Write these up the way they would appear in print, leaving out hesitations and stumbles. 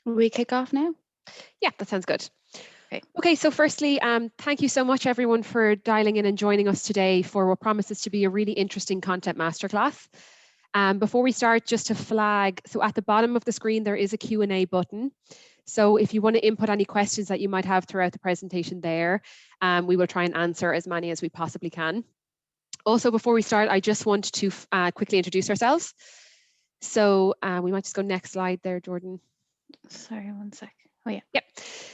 Will we kick off now? Yeah, that sounds good. Okay. Okay, so firstly, thank you so much everyone for dialing in and joining us today for what promises to be a really interesting content masterclass. Before we start, just to flag, so at the bottom of the screen, there is a Q&A button. So if you want to input any questions that you might have throughout the presentation there, we will try and answer as many as we possibly can. Also, before we start, I just want to quickly introduce ourselves. So we might just go next slide there, Jordan. Sorry, one sec. Oh, yeah. Yep.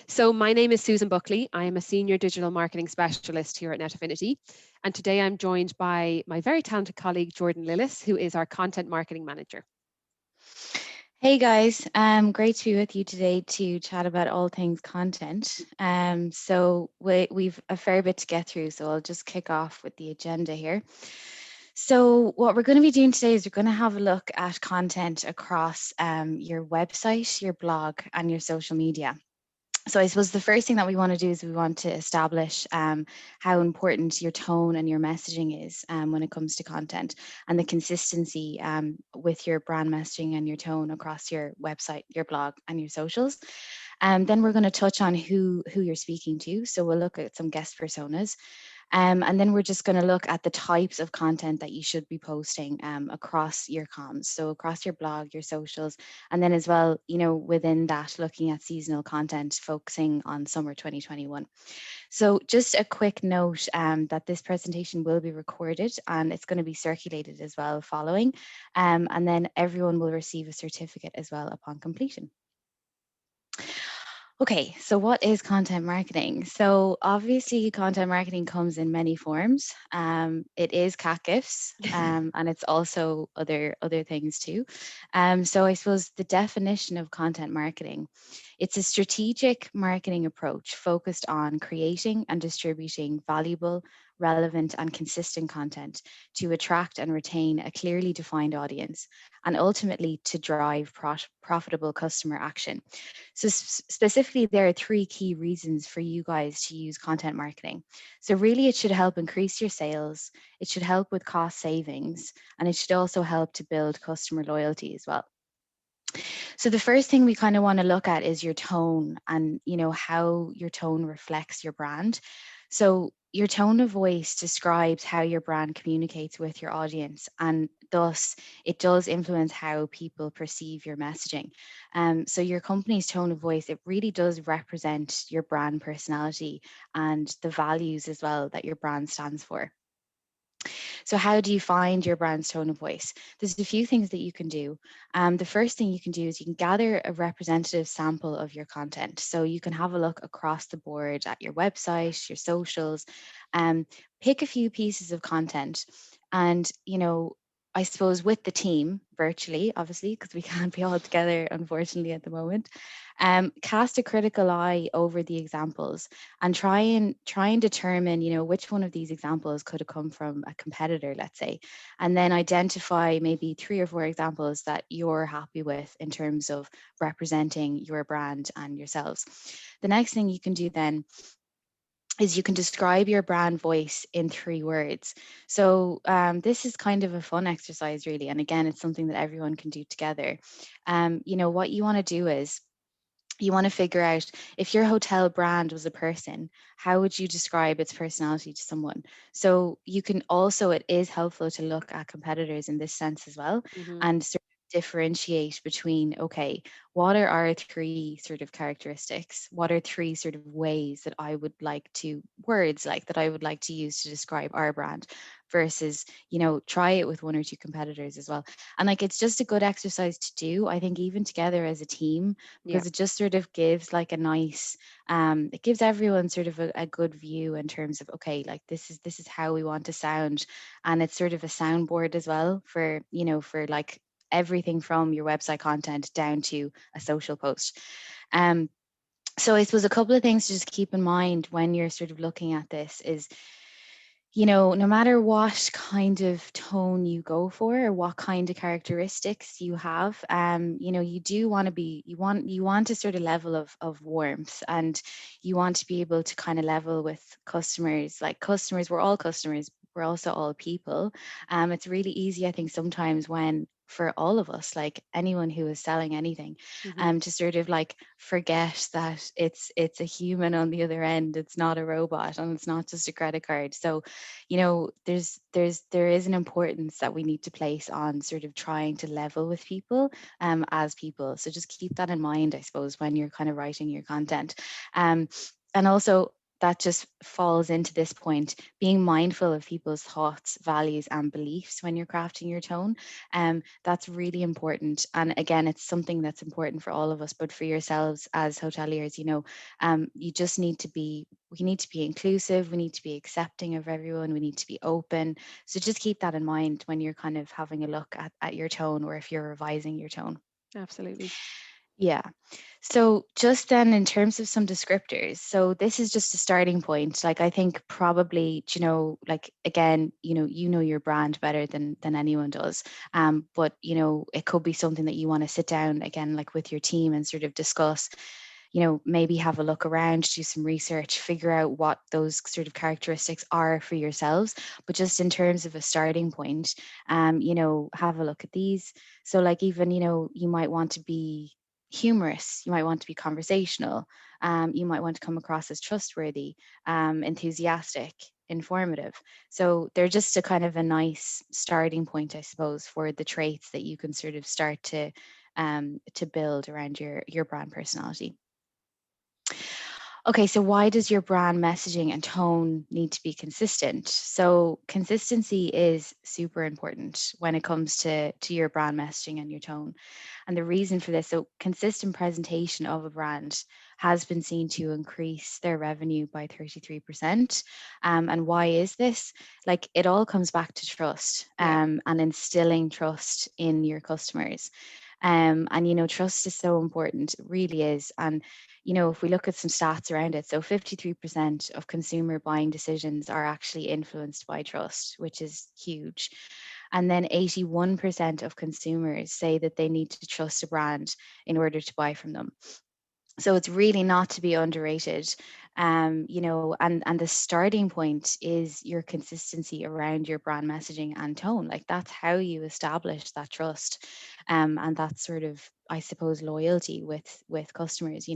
So my name is Susan Buckley. I am a senior digital marketing specialist here at Net Affinity. And today I'm joined by my very talented colleague, Jordan Lillis, who is our content marketing manager. Hey guys, great to be with you today to chat about all things content. So we've a fair bit to get through, so I'll just kick off with the agenda here. So what we're going to be doing today is we're going to have a look at content across your website, your blog, and your social media. So I suppose the first thing that we want to do is we want to establish how important your tone and your messaging is when it comes to content, and the consistency with your brand messaging and your tone across your website, your blog, and your socials. Then we're going to touch on who you're speaking to. So we'll look at some guest personas. And then we're just going to look at the types of content that you should be posting across your comms. So across your blog, your socials, and then as well, within that, looking at seasonal content, focusing on summer 2021. So just a quick note that this presentation will be recorded and it's going to be circulated as well following. And then everyone will receive a certificate as well upon completion. Okay, so what is content marketing? So obviously content marketing comes in many forms. It is cat gifts and it's also other things too. So I suppose the definition of content marketing, it's a strategic marketing approach focused on creating and distributing valuable, relevant and consistent content to attract and retain a clearly defined audience and ultimately to drive profitable customer action. So specifically, there are three key reasons for you guys to use content marketing. So really, it should help increase your sales, it should help with cost savings, and it should also help to build customer loyalty as well. So the first thing we kind of want to look at is your tone and how your tone reflects your brand. So your tone of voice describes how your brand communicates with your audience, and thus it does influence how people perceive your messaging. So your company's tone of voice, it really does represent your brand personality and the values as well that your brand stands for. So how do you find your brand's tone of voice? There's a few things that you can do. The first thing you can do is you can gather a representative sample of your content. So you can have a look across the board at your website, your socials, pick a few pieces of content and, I suppose with the team virtually, obviously, because we can't be all together, unfortunately, at the moment, cast a critical eye over the examples and try and determine, which one of these examples could have come from a competitor, let's say, and then identify maybe 3 or 4 examples that you're happy with in terms of representing your brand and yourselves. The next thing you can do then is you can describe your brand voice in 3 words. So this is kind of a fun exercise, really. And again, it's something that everyone can do together. What you want to do is you want to figure out if your hotel brand was a person, how would you describe its personality to someone? So you can also, it is helpful to look at competitors in this sense as well, and sort of differentiate between, okay, what are our 3 sort of characteristics? What are 3 sort of ways that I would like to, words like that I would like to use to describe our brand versus, try it with 1 or 2 competitors as well. And like, it's just a good exercise to do, I think, even together as a team, because it just sort of gives like a nice, it gives everyone sort of a good view in terms of, okay, like this is how we want to sound. And it's sort of a soundboard as well for, for like everything from your website content down to a social post. So I suppose a couple of things to just keep in mind when you're sort of looking at this is, no matter what kind of tone you go for or what kind of characteristics you have, you do want to be, you want a sort of level of warmth, and you want to be able to kind of level with customers. Like customers, we're all customers, we're also all people. It's really easy, I think, sometimes when for all of us, like anyone who is selling anything, Hmm. to sort of like forget that it's a human on the other end. It's not a robot, and it's not just a credit card. So, there is an importance that we need to place on sort of trying to level with people, as people. So just keep that in mind, I suppose, when you're kind of writing your content. um, and also, that just falls into this point, being mindful of people's thoughts, values, and beliefs when you're crafting your tone. That's really important. And again, it's something that's important for all of us, but for yourselves as hoteliers, you just need to be, we need to be inclusive, we need to be accepting of everyone, we need to be open. So just keep that in mind when you're kind of having a look at your tone, or if you're revising your tone. Absolutely. Yeah. So just then, in terms of some descriptors, so this is just a starting point. Like, I think probably, like, again, your brand better than anyone does. But it could be something that you want to sit down again, like with your team, and sort of discuss. Maybe have a look around, do some research, figure out what those sort of characteristics are for yourselves. But just in terms of a starting point, have a look at these. So, like, even, you might want to be humorous, you might want to be conversational, you might want to come across as trustworthy, enthusiastic, informative. So they're just a kind of a nice starting point, I suppose, for the traits that you can sort of start to build around your brand personality. Okay, so why does your brand messaging and tone need to be consistent? So consistency is super important when it comes to your brand messaging and your tone. And the reason for this, so consistent presentation of a brand has been seen to increase their revenue by 33%. And why is this? Like, it all comes back to trust, Yeah. and instilling trust in your customers. And trust is so important, it really is. And if we look at some stats around it, so 53% of consumer buying decisions are actually influenced by trust, which is huge. And then 81% of consumers say that they need to trust a brand in order to buy from them. So it's really not to be underrated. And the starting point is your consistency around your brand messaging and tone. Like, that's how you establish that trust, and that sort of, I suppose, loyalty with customers.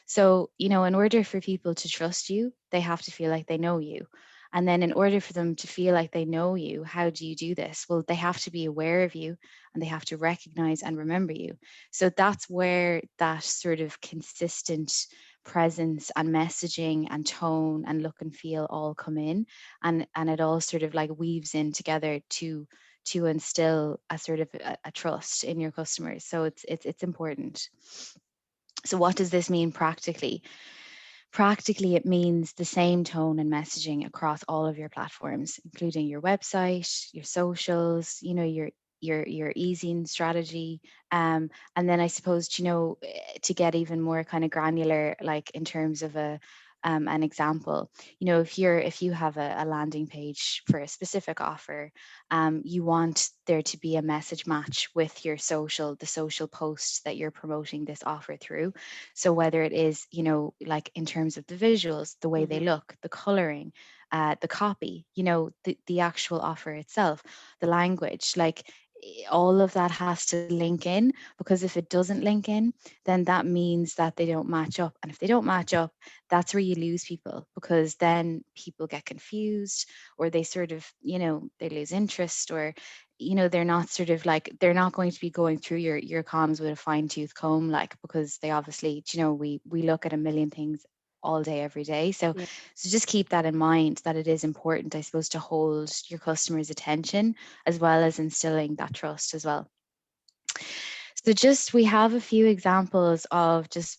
So, in order for people to trust you, they have to feel like they know you. And then, in order for them to feel like they know you, how do you do this? Well, they have to be aware of you, and they have to recognize and remember you. So that's where that sort of consistent presence and messaging and tone and look and feel all come in. And it all sort of like weaves in together to instill a sort of a trust in your customers. So it's important. So what does this mean practically? Practically, it means the same tone and messaging across all of your platforms, including your website, your socials, your easing strategy. And then I suppose, to get even more kind of granular, like in terms of an example, if you have a landing page for a specific offer, you want there to be a message match with the social post that you're promoting this offer through. So whether it is, like in terms of the visuals, the way they Hmm. look, the coloring, the copy, the actual offer itself, the language, like, all of that has to link in, because if it doesn't link in, then that means that they don't match up. And if they don't match up, that's where you lose people, because then people get confused, or they sort of, they lose interest, or they're not sort of like, they're not going to be going through your comms with a fine tooth comb, like, because they obviously, we look at a million things all day every day. Yeah. So just keep that in mind, that it is important, I suppose, to hold your customers attention, as well as instilling that trust as well. So just, we have a few examples of just,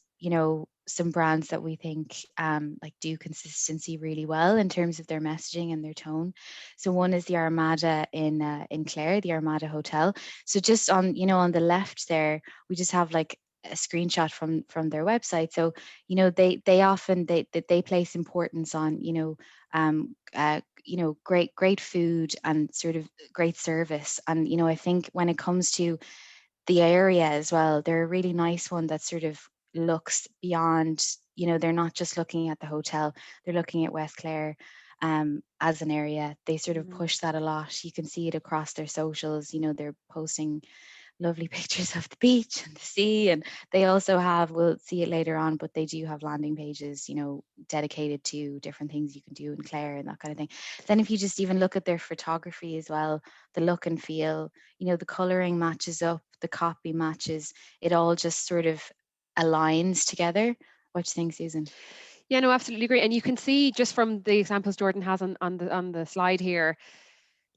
some brands that we think, like, do consistency really well in terms of their messaging and their tone. So one is the Armada in Clare, the Armada Hotel. So just on, on the left there, we just have like a screenshot from their website. So, they often, they place importance on, great food and sort of great service. And, I think when it comes to the area as well, they're a really nice one that sort of looks beyond, they're not just looking at the hotel, they're looking at West Clare. as an area. They sort of Mhm. push that a lot. You can see it across their socials. They're posting lovely pictures of the beach and the sea, and they also have, we'll see it later on, but they do have landing pages, dedicated to different things you can do in Clare and that kind of thing. Then if you just even look at their photography as well, the look and feel, the coloring matches up, the copy matches, it all just sort of aligns together. What do you think, Susan? Yeah, no, absolutely agree. And you can see just from the examples Jordan has on the slide here,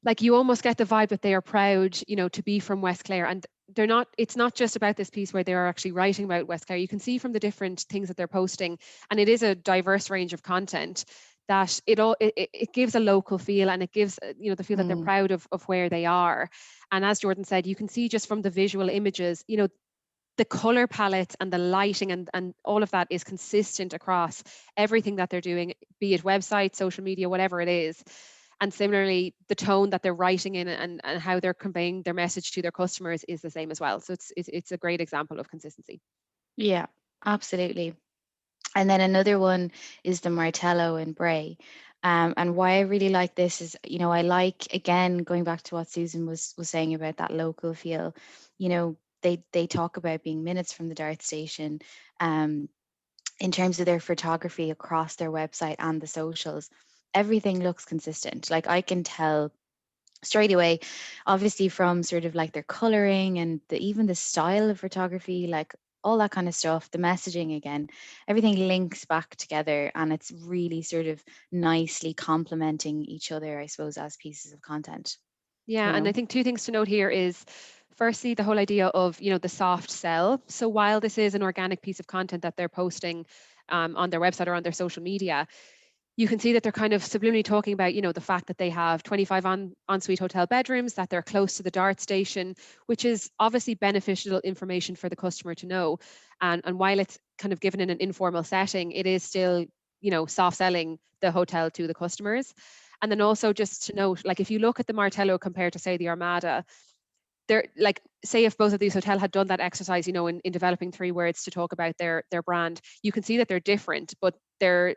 like you almost get the vibe that they are proud, to be from West Clare. And they're not, it's not just about this piece where they are actually writing about West Clare. You can see from the different things that they're posting, and it is a diverse range of content, that it gives a local feel, and it gives, the feel that they're Mm, proud of where they are. And as Jordan said, you can see just from the visual images, the color palettes and the lighting and all of that is consistent across everything that they're doing, be it website, social media, whatever it is. And similarly, the tone that they're writing in, and how they're conveying their message to their customers is the same as well. So it's a great example of consistency. yeah, absolutely. And then another one is the Martello in Bray. And why I really like this is, I like, again, going back to what Susan was saying about that local feel. They talk about being minutes from the Dart station, um, in terms of their photography across their website and the socials. Everything looks consistent. Like I can tell straight away, obviously from sort of like their coloring and even the style of photography, like all that kind of stuff, the messaging, again, everything links back together, and it's really sort of nicely complementing each other, I suppose, as pieces of content, Yeah, you and I know think two things to note here is, firstly, the whole idea of, the soft sell. So while this is an organic piece of content that they're posting, on their website or on their social media, you can see that they're kind of subliminally talking about, the fact that they have 25 ensuite hotel bedrooms, that they're close to the Dart station, which is obviously beneficial information for the customer to know. And while it's kind of given in an informal setting, it is still, soft selling the hotel to the customers. And then also just to note, like if you look at the Martello compared to, say, the Armada, they're like, say if both of these hotels had done that exercise, in developing three words to talk about their brand, you can see that they're different, but they're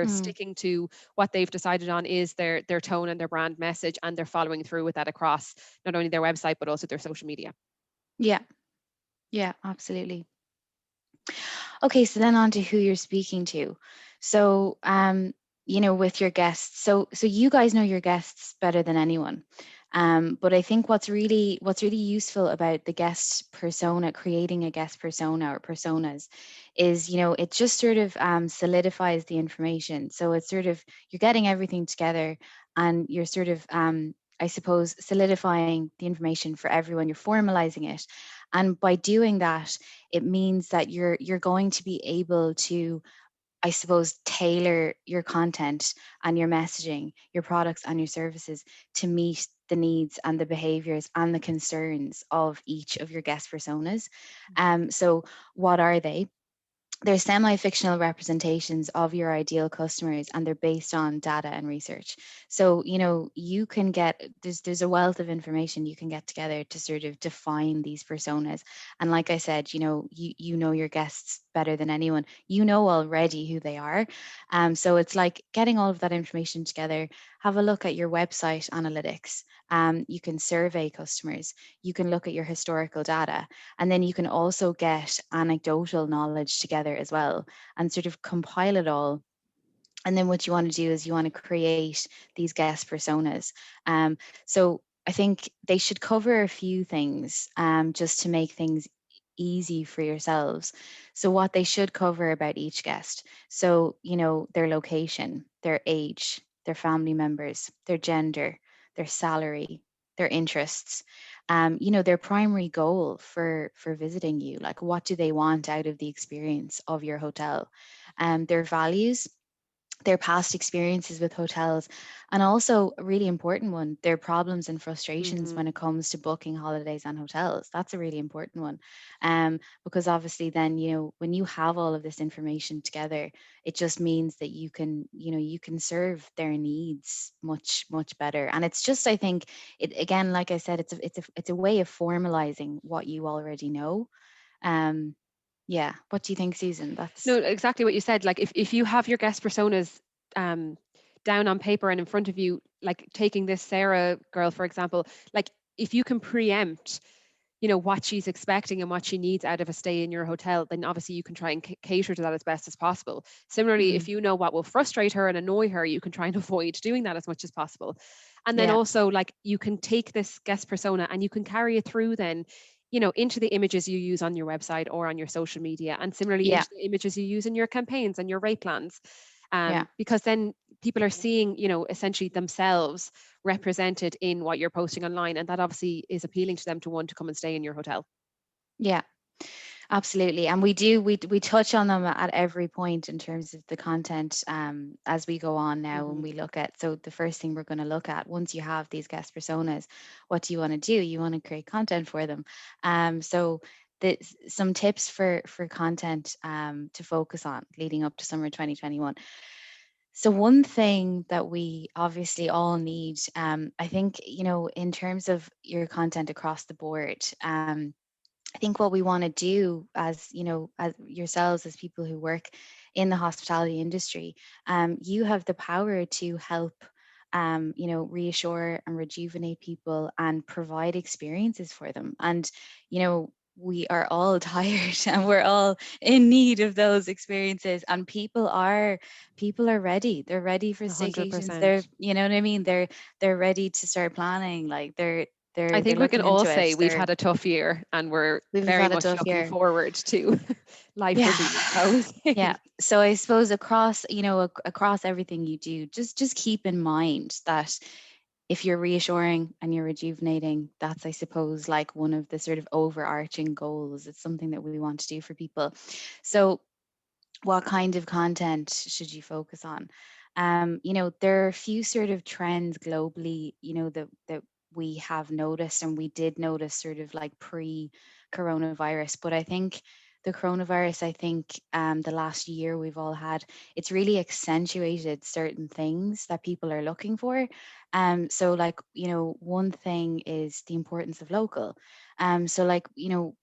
Mm, sticking to what they've decided on is their tone and their brand message, and they're following through with that across not only their website but also their social media. yeah, yeah, absolutely. Okay, so then on to who you're speaking to. So, with your guests. So you guys know your guests better than anyone. But I think what's really useful about the guest persona, creating a guest persona or personas, is it just sort of solidifies the information. So it's sort of, you're getting everything together, and you're sort of, I suppose, solidifying the information for everyone. You're formalizing it, and by doing that, it means that you're going to be able to, I suppose, tailor your content and your messaging, your products and your services to meet the needs and the behaviors and the concerns of each of your guest personas. So what are they? They're semi-fictional representations of your ideal customers, and they're based on data and research. So you can get, there's a wealth of information you can get together to sort of define these personas. And like I said, you know your guests better than anyone. You know already who they are. So it's like getting all of that information together. Have a look at your website analytics. You can survey customers. You can look at your historical data, and then you can also get anecdotal knowledge together as well, and sort of compile it all. And then what you want to do is you want to create these guest personas. So I think they should cover a few things, just to make things easy for yourselves. So what they should cover about each guest. So, their location, their age, their family members, their gender, their salary, their interests, their primary goal for visiting you. Like, what do they want out of the experience of your hotel? Their values, their past experiences with hotels, and also a really important one, their problems and frustrations Hmm. when it comes to booking holidays and hotels. That's a really important one, because obviously then, when you have all of this information together, it just means that you can serve their needs much much better. And it's just, I think, it, again, like I said, it's a way of formalizing what you already know. um yeah, what do you think, Susan? No, That's exactly what you said. Like if you have your guest personas, um, down on paper and in front of you, like taking this Sarah girl, for example, like if you can preempt, what she's expecting and what she needs out of a stay in your hotel, then obviously you can try and cater to that as best as possible. Similarly, if Mm, you know what will frustrate her and annoy her, you can try and avoid doing that as much as possible. And then yeah, also, like, you can take this guest persona and you can carry it through then, into the images you use on your website or on your social media, and similarly yeah, into the images you use in your campaigns and your rate plans. yeah. Because then people are seeing, essentially themselves represented in what you're posting online, and that obviously is appealing to them to want to come and stay in your hotel. Yeah, absolutely. And we touch on them at every point in terms of the content, as we go on now, and Hmm. we look at, so the first thing we're going to look at once you have these guest personas, what do you want to do? You want to create content for them. So some tips for content to focus on leading up to summer 2021. So one thing that we obviously all need, I think, in terms of your content across the board, I think what we want to do as, as yourselves, as people who work in the hospitality industry, you have the power to help, reassure and rejuvenate people and provide experiences for them. And, we are all tired and we're all in need of those experiences, and people are ready. They're ready for staycations. They're, 100%. you know what I mean? They're ready to start planning. Like I they're think we can looking all into it. say we've had a tough year and we're We've very had a much tough looking year. forward to life Yeah. resuming, shall we Yeah. say. So I suppose across, across everything you do, just keep in mind that if you're reassuring and you're rejuvenating, that's, I suppose, like one of the sort of overarching goals. It's something that we want to do for people. So what kind of content should you focus on? There are a few sort of trends globally, that we have noticed, and we did notice sort of like pre-coronavirus. But I think the coronavirus, I think, the last year we've all had, it's really accentuated certain things that people are looking for. So like, one thing is the importance of local. So like,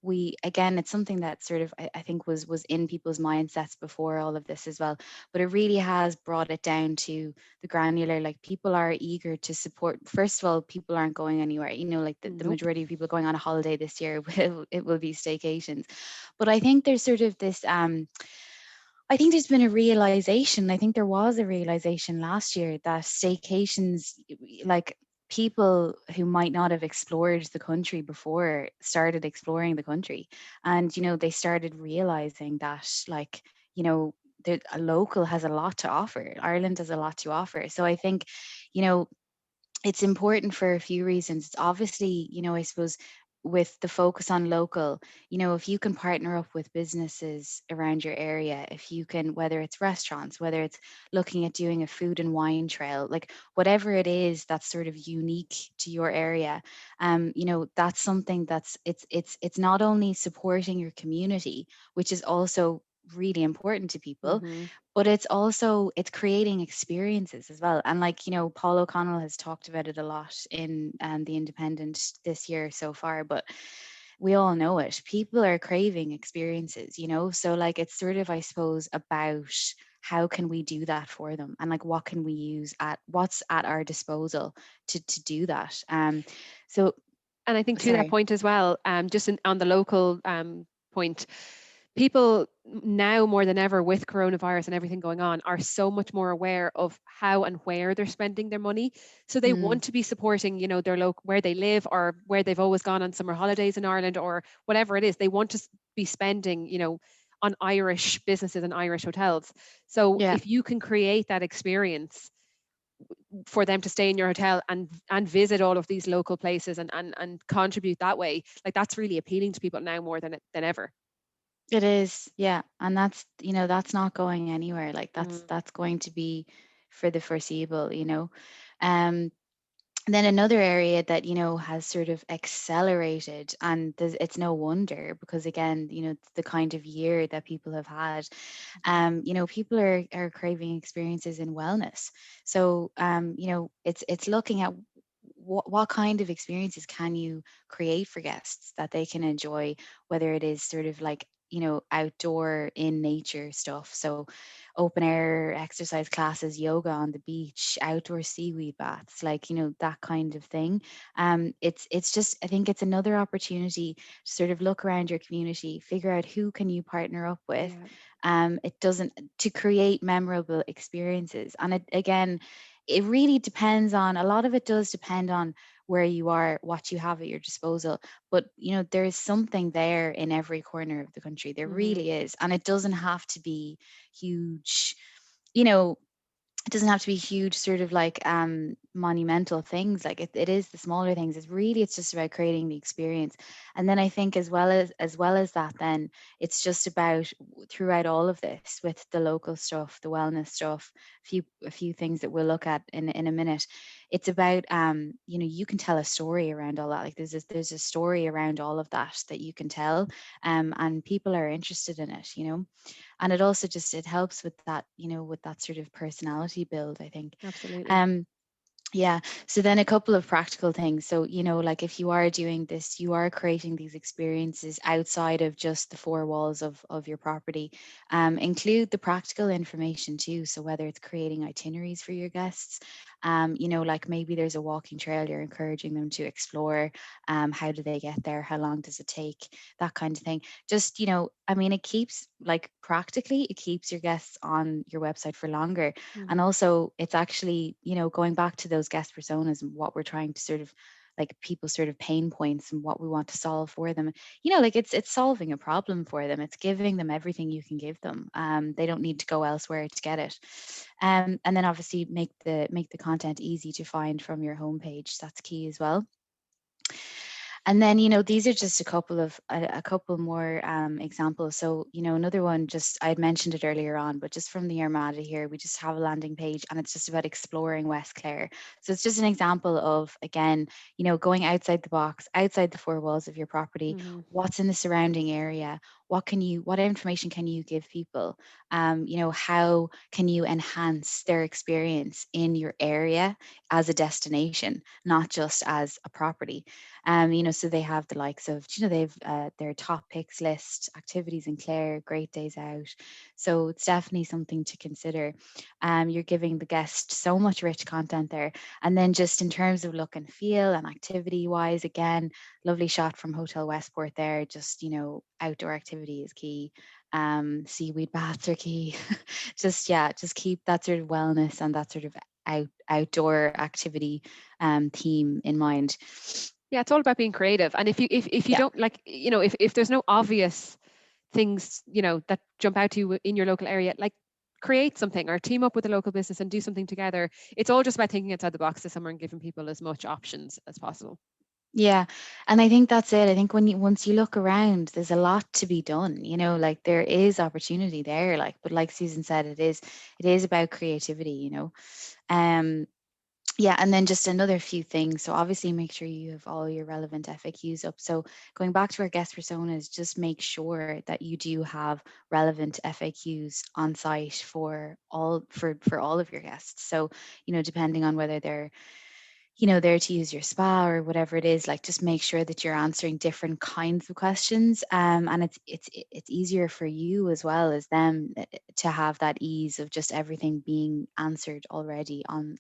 we, again, it's something that sort of, I think was in people's mindsets before all of this as well, but it really has brought it down to the granular. Like, people are eager to support. First of all, people aren't going anywhere, like the Nope. majority of people going on a holiday this year it will be staycations. But I think there's sort of this, I think there's been a realization. I think there was a realization last year that staycations, like, people who might not have explored the country before started exploring the country. And, they started realizing that, like, that a local has a lot to offer. Ireland has a lot to offer. So I think, you know, it's important for a few reasons. It's obviously, I suppose, with the focus on local, if you can partner up with businesses around your area, if you can, whether it's restaurants, whether it's looking at doing a food and wine trail, like whatever it is that's sort of unique to your area, that's something that's, it's not only supporting your community, which is also really important to people, Hmm. but it's creating experiences as well. And like, Paul O'Connell has talked about it a lot in, the Independent this year so far, but we all know it. People are craving experiences, so like, it's sort of, I suppose, about how can we do that for them, and like what can we use at what's at our disposal to do that. So And I think to that sorry. point as well, just on the local point, people now more than ever with coronavirus and everything going on are so much more aware of how and where they're spending their money. So they Mm, want to be supporting, their local, where they live or where they've always gone on summer holidays in Ireland or whatever it is. They want to be spending, on Irish businesses and Irish hotels. So yeah. if you can create that experience for them to stay in your hotel and visit all of these local places and contribute that way, like that's really appealing to people now more than ever. It is, yeah, and that's not going anywhere. Like, Mm. that's going to be for the foreseeable. Um, then another area that, has sort of accelerated, and it's no wonder, because again, the kind of year that people have had, people are craving experiences in wellness. So, it's looking at what kind of experiences can you create for guests that they can enjoy, whether it is sort of like, outdoor in nature stuff. So open air exercise classes, yoga on the beach, outdoor seaweed baths, like, that kind of thing. It's just, I think it's another opportunity to sort of look around your community, figure out who can you partner up with. Yeah. It doesn't to create memorable experiences. And again, it really depends on, a lot of it does depend on where you are, what you have at your disposal. But there is something there in every corner of the country. There Hmm. really is. And it doesn't have to be huge, you know it doesn't have to be huge, sort of like monumental things. Like it is the smaller things. It's just about creating the experience. And then I think, as well as that, then it's just about, throughout all of this, with the local stuff, the wellness stuff, a few things that we'll look at in a minute. It's about, you can tell a story around all that. Like there's a story around all of that you can tell, and people are interested in it. And it also just, it helps with that, with that sort of personality build, I think. Absolutely. um yeah. So then a couple of practical things. So, like if you are doing this, you are creating these experiences outside of just the four walls of your property. Include the practical information too. So whether it's creating itineraries for your guests, like maybe there's a walking trail you're encouraging them to explore. How do they get there? How long does it take? That kind of thing. Just, I mean, it keeps, like, practically, it keeps your guests on your website for longer. And Hmm. also, it's actually, going back to those guest personas and what we're trying to sort of, like, people's sort of pain points and what we want to solve for them. Like it's solving a problem for them. It's giving them everything you can give them. They don't need to go elsewhere to get it. And then obviously make the content easy to find from your homepage. That's key as well. And then, these are just a couple more examples. So, another one, just, I had mentioned it earlier on, but just from the Armada here, we just have a landing page, and it's just about exploring West Clare. So it's just an example of, again, going outside the box, outside the four walls of your property. Hmm. What's in the surrounding area? What information can you give people? How can you enhance their experience in your area as a destination, not just as a property? So they have the likes of, they've their top picks list, activities in Clare, great days out. So it's definitely something to consider. You're giving the guest so much rich content there. And then just in terms of look and feel and activity wise, again, lovely shot from Hotel Westport there. Just, outdoor activity is key. Seaweed baths are key. Just, yeah, just keep that sort of wellness and that sort of outdoor activity theme in mind. Yeah, it's all about being creative. And if you Yeah. don't like, if there's no obvious things, that jump out to you in your local area, like create something or team up with a local business and do something together. It's all just about thinking outside the box this summer and giving people as much options as possible. Yeah, and I think that's it. I think once you look around, there's a lot to be done. Like there is opportunity there. Like, but like Susan said, it is about creativity. Um, yeah, and then just another few things. So obviously, make sure you have all your relevant FAQs up. So going back to our guest personas, just make sure that you do have relevant FAQs on site for all of your guests. So depending on whether they're there to use your spa or whatever it is, like just make sure that you're answering different kinds of questions. And it's easier for you as well as them, to have that ease of just everything being answered already on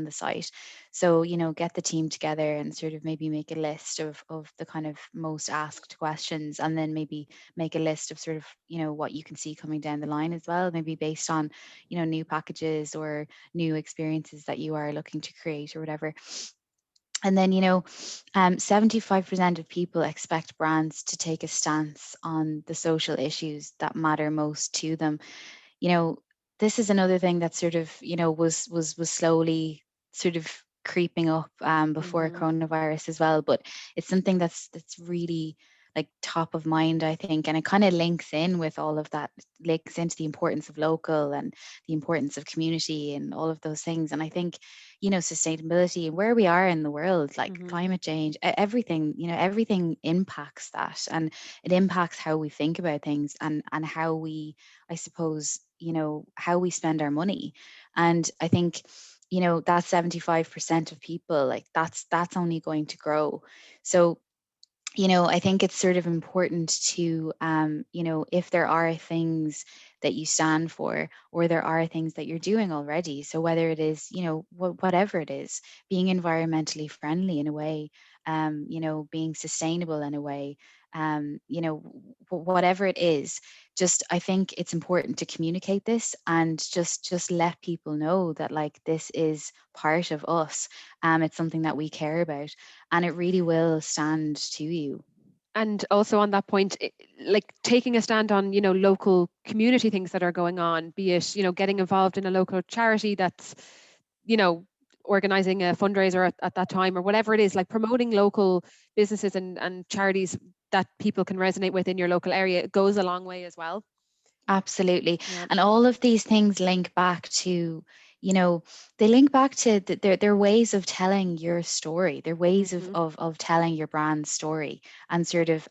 the site. So get the team together and sort of maybe make a list of the kind of most asked questions, and then maybe make a list of sort of what you can see coming down the line as well, maybe based on new packages or new experiences that you are looking to create or whatever. And then, 75% of people expect brands to take a stance on the social issues that matter most to them. you know, this is another thing that sort of, was slowly sort of creeping up before Hmm. coronavirus as well. But it's something that's really, like, top of mind, I think, and it kind of links in with all of that, links into the importance of local and the importance of community and all of those things. And I think, sustainability and where we are in the world, like Hmm. climate change, everything, everything impacts that, and it impacts how we think about things, and how we, I suppose, how we spend our money. And I think, that 75% of people, like, that's only going to grow. So I think it's sort of important to, if there are things that you stand for, or there are things that you're doing already. So whether it is, whatever it is, being environmentally friendly in a way, being sustainable in a way, whatever it is, just I think it's important to communicate this and just let people know that like this is part of us. It's something that we care about, and it really will stand to you. And also on that point, like taking a stand on, local community things that are going on, be it, getting involved in a local charity that's, you know, organizing a fundraiser at that time, or whatever it is, like promoting local businesses and charities that people can resonate with in your local area, it goes a long way as well. Absolutely. Yeah. And all of these things link back to, you know, they link back to their ways of telling your story, their ways of, Hmm. of telling your brand story, and sort of,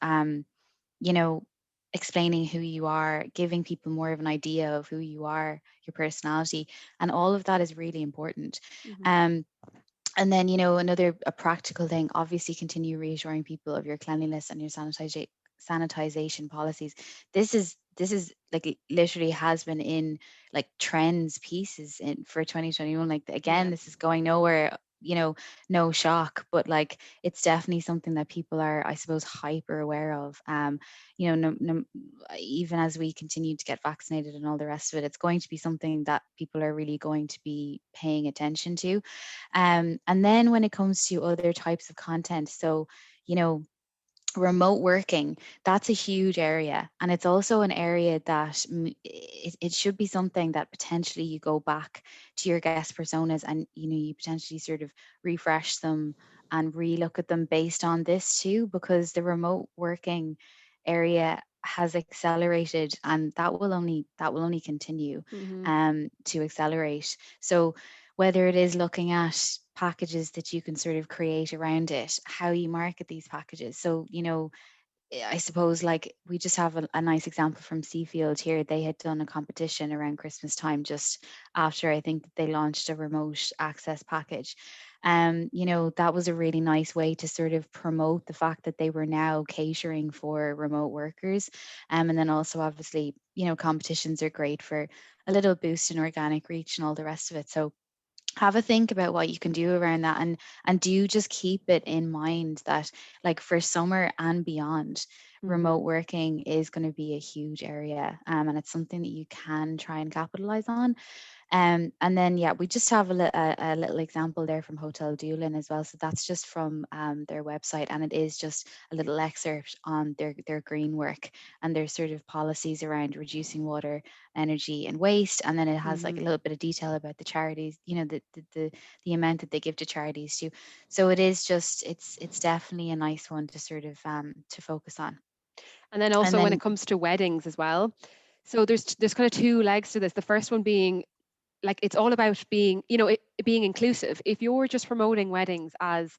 you know, explaining who you are, giving people more of an idea of who you are, your personality, and all of that is really important. Hmm. Um, and then, another a practical thing, obviously continue reassuring people of your cleanliness and your sanitization policies. This is like literally has been in like trends pieces in for 2021. Like again, Yeah. this is going nowhere, no shock, but like it's definitely something that people are, I suppose, hyper aware of. No, no, even as we continue to get vaccinated and all the rest of it, it's going to be something that people are really going to be paying attention to. And then when it comes to other types of content, so, you know, remote working, that's a huge area, and it's also an area that it should be something that potentially you go back to your guest personas, and you potentially sort of refresh them and relook at them based on this too, because the remote working area has accelerated, and that will only continue Hmm. to accelerate. So whether it is looking at packages that you can sort of create around it, how you market these packages. So, I suppose like we just have a nice example from Seafield here. They had done a competition around Christmas time just after I think that they launched a remote access package. That was a really nice way to sort of promote the fact that they were now catering for remote workers. And then also obviously, competitions are great for a little boost in organic reach and all the rest of it. So have a think about what you can do around that, and do just keep it in mind that like for summer and beyond, Hmm. remote working is going to be a huge area, and it's something that you can try and capitalize on. And then, yeah, we just have a little example there from Hotel Doolin as well. So that's just from their website, and it is just a little excerpt on their green work and their sort of policies around reducing water, energy, and waste. And then it has like Hmm. a little bit of detail about the charities, the amount that they give to charities too. So it is just it's definitely a nice one to sort of to focus on. And then And also when then it comes to weddings as well. So there's kind of two legs to this. The first one being like it's all about being, being inclusive. If you're just promoting weddings as,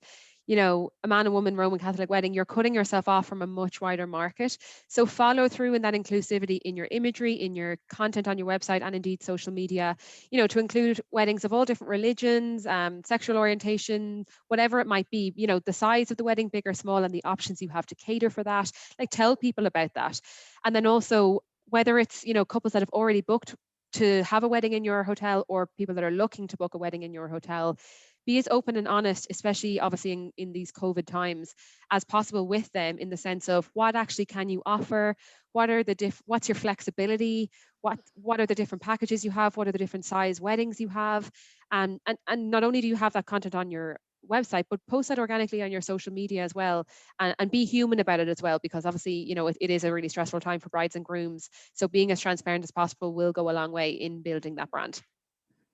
a man and woman Roman Catholic wedding, you're cutting yourself off from a much wider market. So follow through in that inclusivity in your imagery, in your content on your website, and indeed social media, to include weddings of all different religions, sexual orientation, whatever it might be, the size of the wedding, big or small, and the options you have to cater for that. Like tell people about that. And then also whether it's, couples that have already booked to have a wedding in your hotel, or people that are looking to book a wedding in your hotel, be as open and honest, especially obviously in these COVID times, as possible with them, in the sense of what actually can you offer, what's your flexibility, what are the different packages you have, what are the different size weddings you have, and not only do you have that content on your website, but post that organically on your social media as well, and be human about it as well, because obviously it is a really stressful time for brides and grooms, so being as transparent as possible will go a long way in building that brand.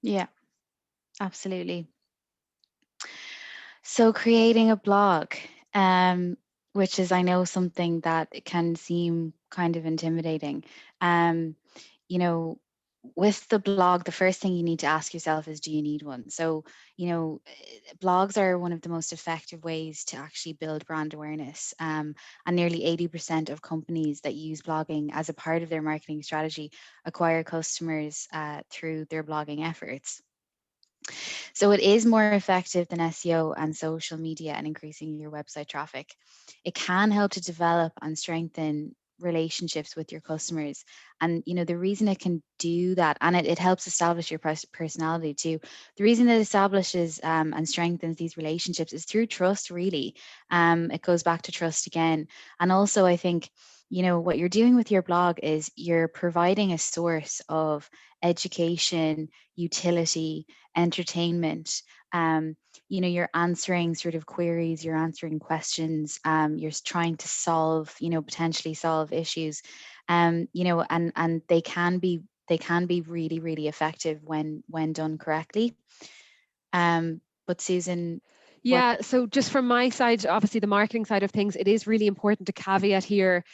yeah, absolutely. So creating a blog, which is, I know, something that can seem kind of intimidating. Um, you know, with the blog, the first thing you need to ask yourself is, do you need one? So, blogs are one of the most effective ways to actually build brand awareness. And nearly 80% of companies that use blogging as a part of their marketing strategy acquire customers through their blogging efforts. So it is more effective than SEO and social media and increasing your website traffic. It can help to develop and strengthen relationships with your customers. And the reason it can do that, and it helps establish your personality too. The reason it establishes and strengthens these relationships is through trust, really. It goes back to trust again. And also, I think what you're doing with your blog is you're providing a source of education, utility, entertainment. um, you're answering sort of queries, you're answering questions, you're trying to solve, potentially solve issues. And they can be really, really effective when done correctly. But Susan, what? Yeah, so just from my side, obviously the marketing side of things, it is really important to caveat here,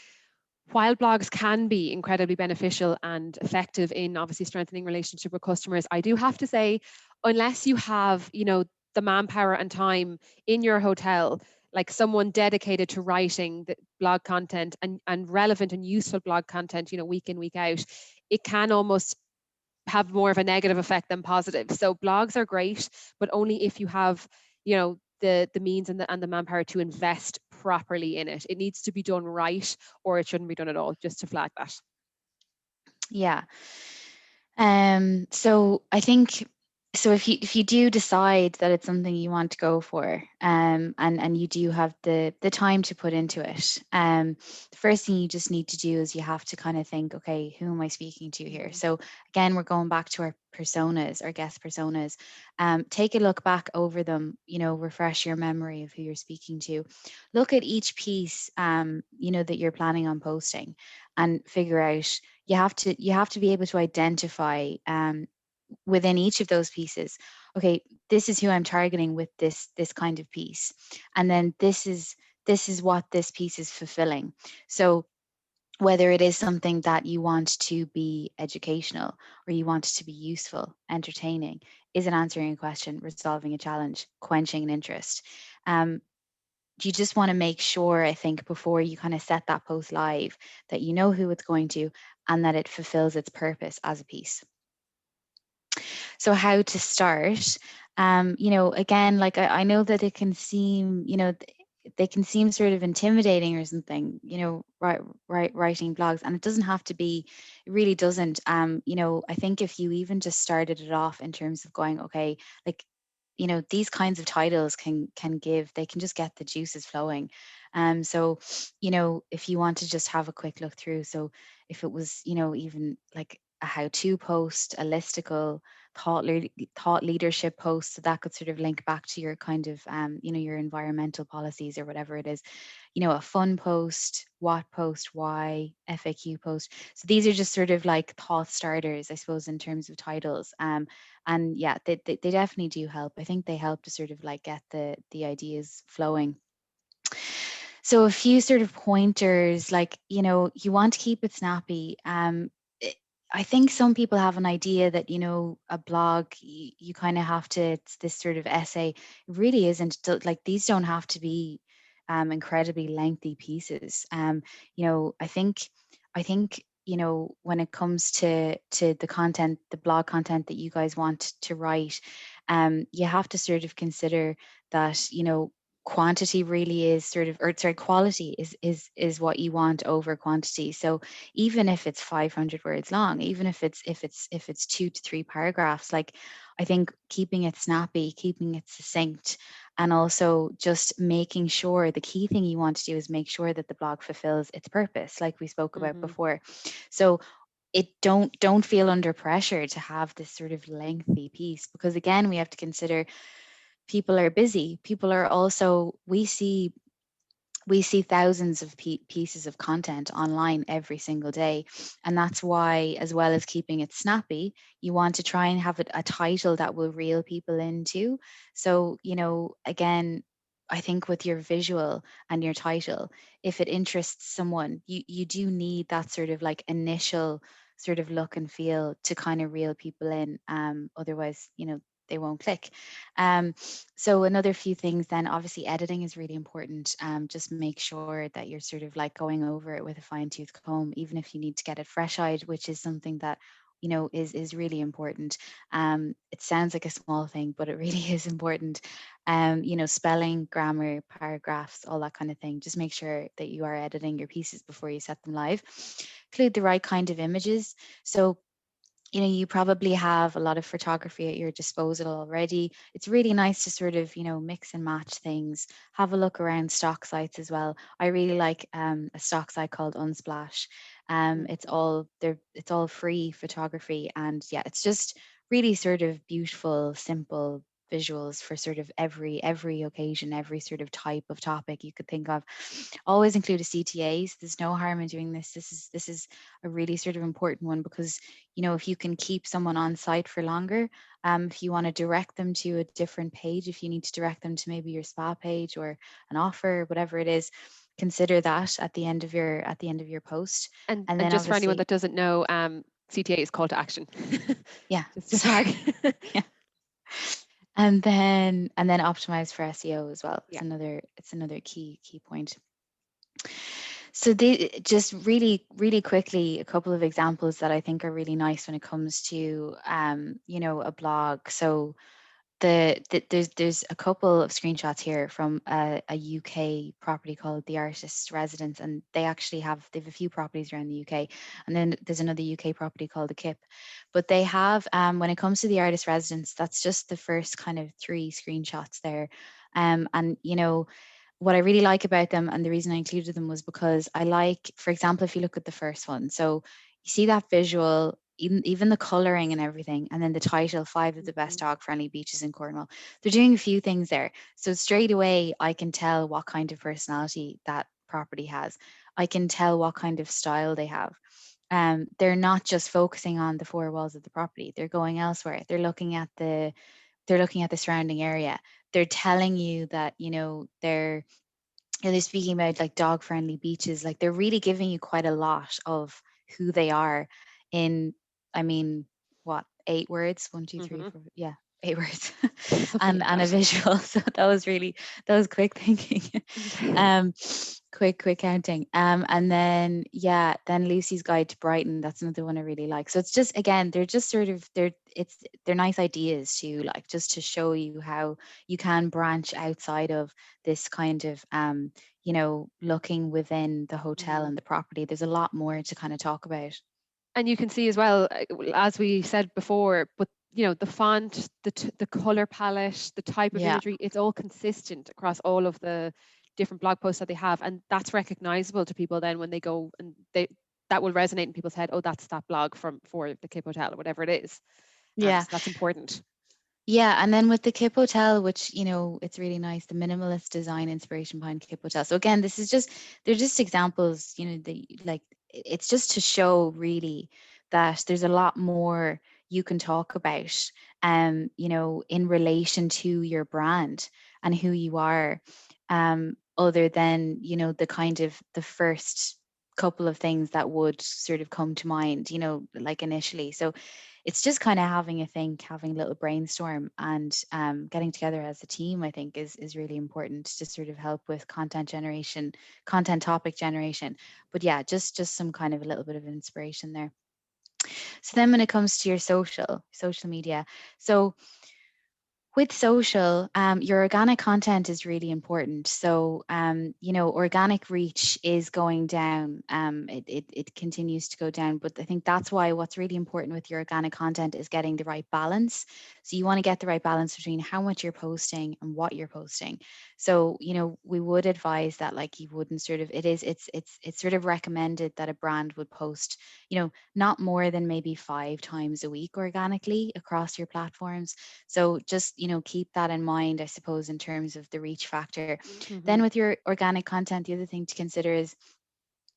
while blogs can be incredibly beneficial and effective in obviously strengthening relationship with customers, I do have to say, unless you have, the manpower and time in your hotel, like someone dedicated to writing the blog content and relevant and useful blog content, week in, week out, it can almost have more of a negative effect than positive. So blogs are great, but only if you have, the means and the manpower to invest properly in it. It needs to be done right, or it shouldn't be done at all, just to flag that. Yeah. So I think, so if you do decide that it's something you want to go for, and you do have the time to put into it, the first thing you just need to do is you have to kind of think, okay, who am I speaking to here? Mhm. So again, we're going back to our personas, our guest personas. Take a look back over them, refresh your memory of who you're speaking to. Look at each piece, that you're planning on posting, and figure out, you have to be able to identify, within each of those pieces, okay, this is who I'm targeting with this kind of piece, and then this is what this piece is fulfilling. So whether it is something that you want to be educational, or you want it to be useful, entertaining, is it answering a question, resolving a challenge, quenching an interest? um, you just want to make sure, I think, before you kind of set that post live, that you know who it's going to, and that it fulfills its purpose as a piece. So how to start? Again, like, I know that it can seem, they can seem sort of intimidating or something, writing blogs, and it doesn't have to be. It really doesn't. I think if you even just started it off in terms of going, okay, like, these kinds of titles they can just get the juices flowing. So if you want to just have a quick look through, so if it was, even like a how-to post, a listicle, thought leadership post, so that could sort of link back to your kind of, your environmental policies or whatever it is. A fun post, what post, why, FAQ post. So these are just sort of like thought starters, I suppose, in terms of titles. And yeah, they definitely do help. I think they help to sort of like get the ideas flowing. So a few sort of pointers, like, you want to keep it snappy. I think some people have an idea that, a blog, you kind of have to, it's this sort of essay. It really isn't. Like, these don't have to be incredibly lengthy pieces. I think, when it comes to the content, the blog content that you guys want to write, you have to sort of consider that, quantity really is sort of, or sorry, quality is what you want over quantity. So even if it's 500 words long, even if it's 2 to 3 paragraphs, like, I think keeping it snappy, keeping it succinct, and also just making sure, the key thing you want to do is make sure that the blog fulfills its purpose, like we spoke about Mhm. before. So it don't feel under pressure to have this sort of lengthy piece, because again, we have to consider, people are busy. People are also, we see thousands of pieces of content online every single day. And that's why, as well as keeping it snappy, you want to try and have a title that will reel people into. So, again, I think with your visual and your title, if it interests someone, you do need that sort of like initial sort of look and feel to kind of reel people in. Otherwise, they won't click. So another few things then, obviously editing is really important. Just make sure that you're sort of like going over it with a fine tooth comb, even if you need to get it fresh eyed, which is something that is really important. It sounds like a small thing, but it really is important. Spelling, grammar, paragraphs, all that kind of thing. Just make sure that you are editing your pieces before you set them live. Include the right kind of images. So you probably have a lot of photography at your disposal already. It's really nice to sort of, mix and match things. Have a look around stock sites as well. I really like a stock site called Unsplash. It's Mhm. all there. It's all free photography, and yeah, it's just really sort of beautiful, simple visuals for sort of every occasion, every sort of type of topic you could think of. Always include a CTAs. There's no harm in doing this. This is a really sort of important one, because if you can keep someone on site for longer, if you want to direct them to a different page, if you need to direct them to maybe your spa page or an offer, whatever it is, consider that at the end of your post. And And then just for anyone obviously, that doesn't know, CTA is call to action. yeah, Just to sorry. flag. Yeah. And then optimize for SEO as well. Yeah. It's another key point. So they just really, really quickly, a couple of examples that I think are really nice when it comes to a blog. So there's a couple of screenshots here from a UK property called the Artist's Residence, and they have a few properties around the UK, and then there's another UK property called the Kip. But they have, when it comes to the Artist's Residence, that's just the first kind of three screenshots there. And what I really like about them, and the reason I included them, was because I like, for example, if you look at the first one, so you see that visual, even the coloring and everything, and then the title, five of the best Mhm. dog friendly beaches in Cornwall. They're doing a few things there. So straight away, I can tell what kind of personality that property has. I can tell what kind of style they have. They're not just focusing on the four walls of the property. They're going elsewhere. They're looking at the surrounding area. They're telling you that, they're speaking about like dog friendly beaches. Like, they're really giving you quite a lot of who they are in, I mean, what, 8 words? One, two, three, Mhm. four. Yeah, 8 words. Something and like and a that. visual. So that was quick thinking. Okay. um quick counting. And then, yeah, then Lucy's Guide to Brighton, that's another one I really like. So it's just, again, they're just sort of, they're nice ideas to, like, just to show you how you can branch outside of this kind of looking within the hotel Mhm. and the property. There's a lot more to kind of talk about. And you can see as well, as we said before, but the font, the color palette, the type of Yeah. imagery, it's all consistent across all of the different blog posts that they have, and that's recognizable to people then when they go, and they that will resonate in people's head. Oh, that's that blog from for the Cape Hotel or whatever it is. Yeah. So that's important. Yeah, and then with the Kip Hotel, which, it's really nice, the minimalist design inspiration behind Kip Hotel. So again, they're just examples, like, it's just to show really that there's a lot more you can talk about, in relation to your brand and who you are, other than, the kind of the first couple of things that would sort of come to mind, like initially. So it's just kind of having a think, having a little brainstorm, and getting together as a team, I think is really important to sort of help with content generation, content topic generation. But yeah, just some kind of a little bit of inspiration there. So then when it comes to your social media, so with social, your organic content is really important. So, organic reach is going down. It continues to go down. But I think that's why what's really important with your organic content is getting the right balance. So you want to get the right balance between how much you're posting and what you're posting. So, we would advise that, like, you wouldn't sort of, it's sort of recommended that a brand would post, not more than maybe 5 times a week organically across your platforms. So just, keep that in mind, I suppose, in terms of the reach factor. Then Hmm. with your organic content, the other thing to consider is,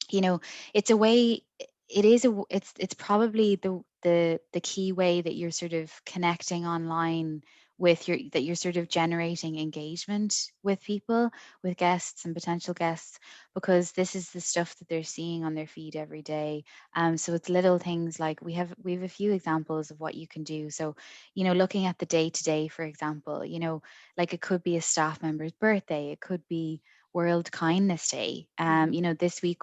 you know, it's a way, it is a, it's probably the key way that you're sort of connecting online with that you're sort of generating engagement with people, with guests and potential guests, because this is the stuff that they're seeing on their feed every day. So it's little things like, we have a few examples of what you can do. So, looking at the day to day, for example, like, it could be a staff member's birthday, it could be World Kindness Day. Hmm.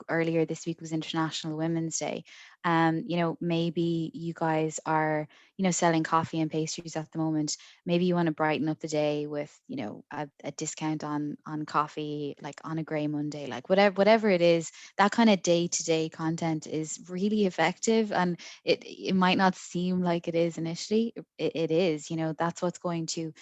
Earlier this week was International Women's Day. Maybe you guys are, selling coffee and pastries at the moment. Maybe you want to brighten up the day with, a discount on coffee, like on a grey Monday, like whatever it is. That kind of day-to-day content is really effective, and it might not seem like it is initially. It is, that's what's going to,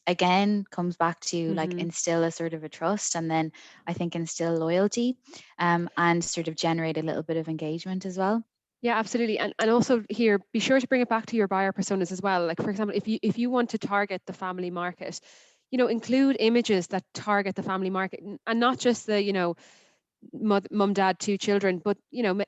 again, comes back to like Hmm. instill a sort of a trust, and then I think instill loyalty, and sort of generate a little bit of engagement as well. Yeah, absolutely. And also here, be sure to bring it back to your buyer personas as well. Like for example, if you want to target the family market, include images that target the family market, and not just the, mum, dad, two children, but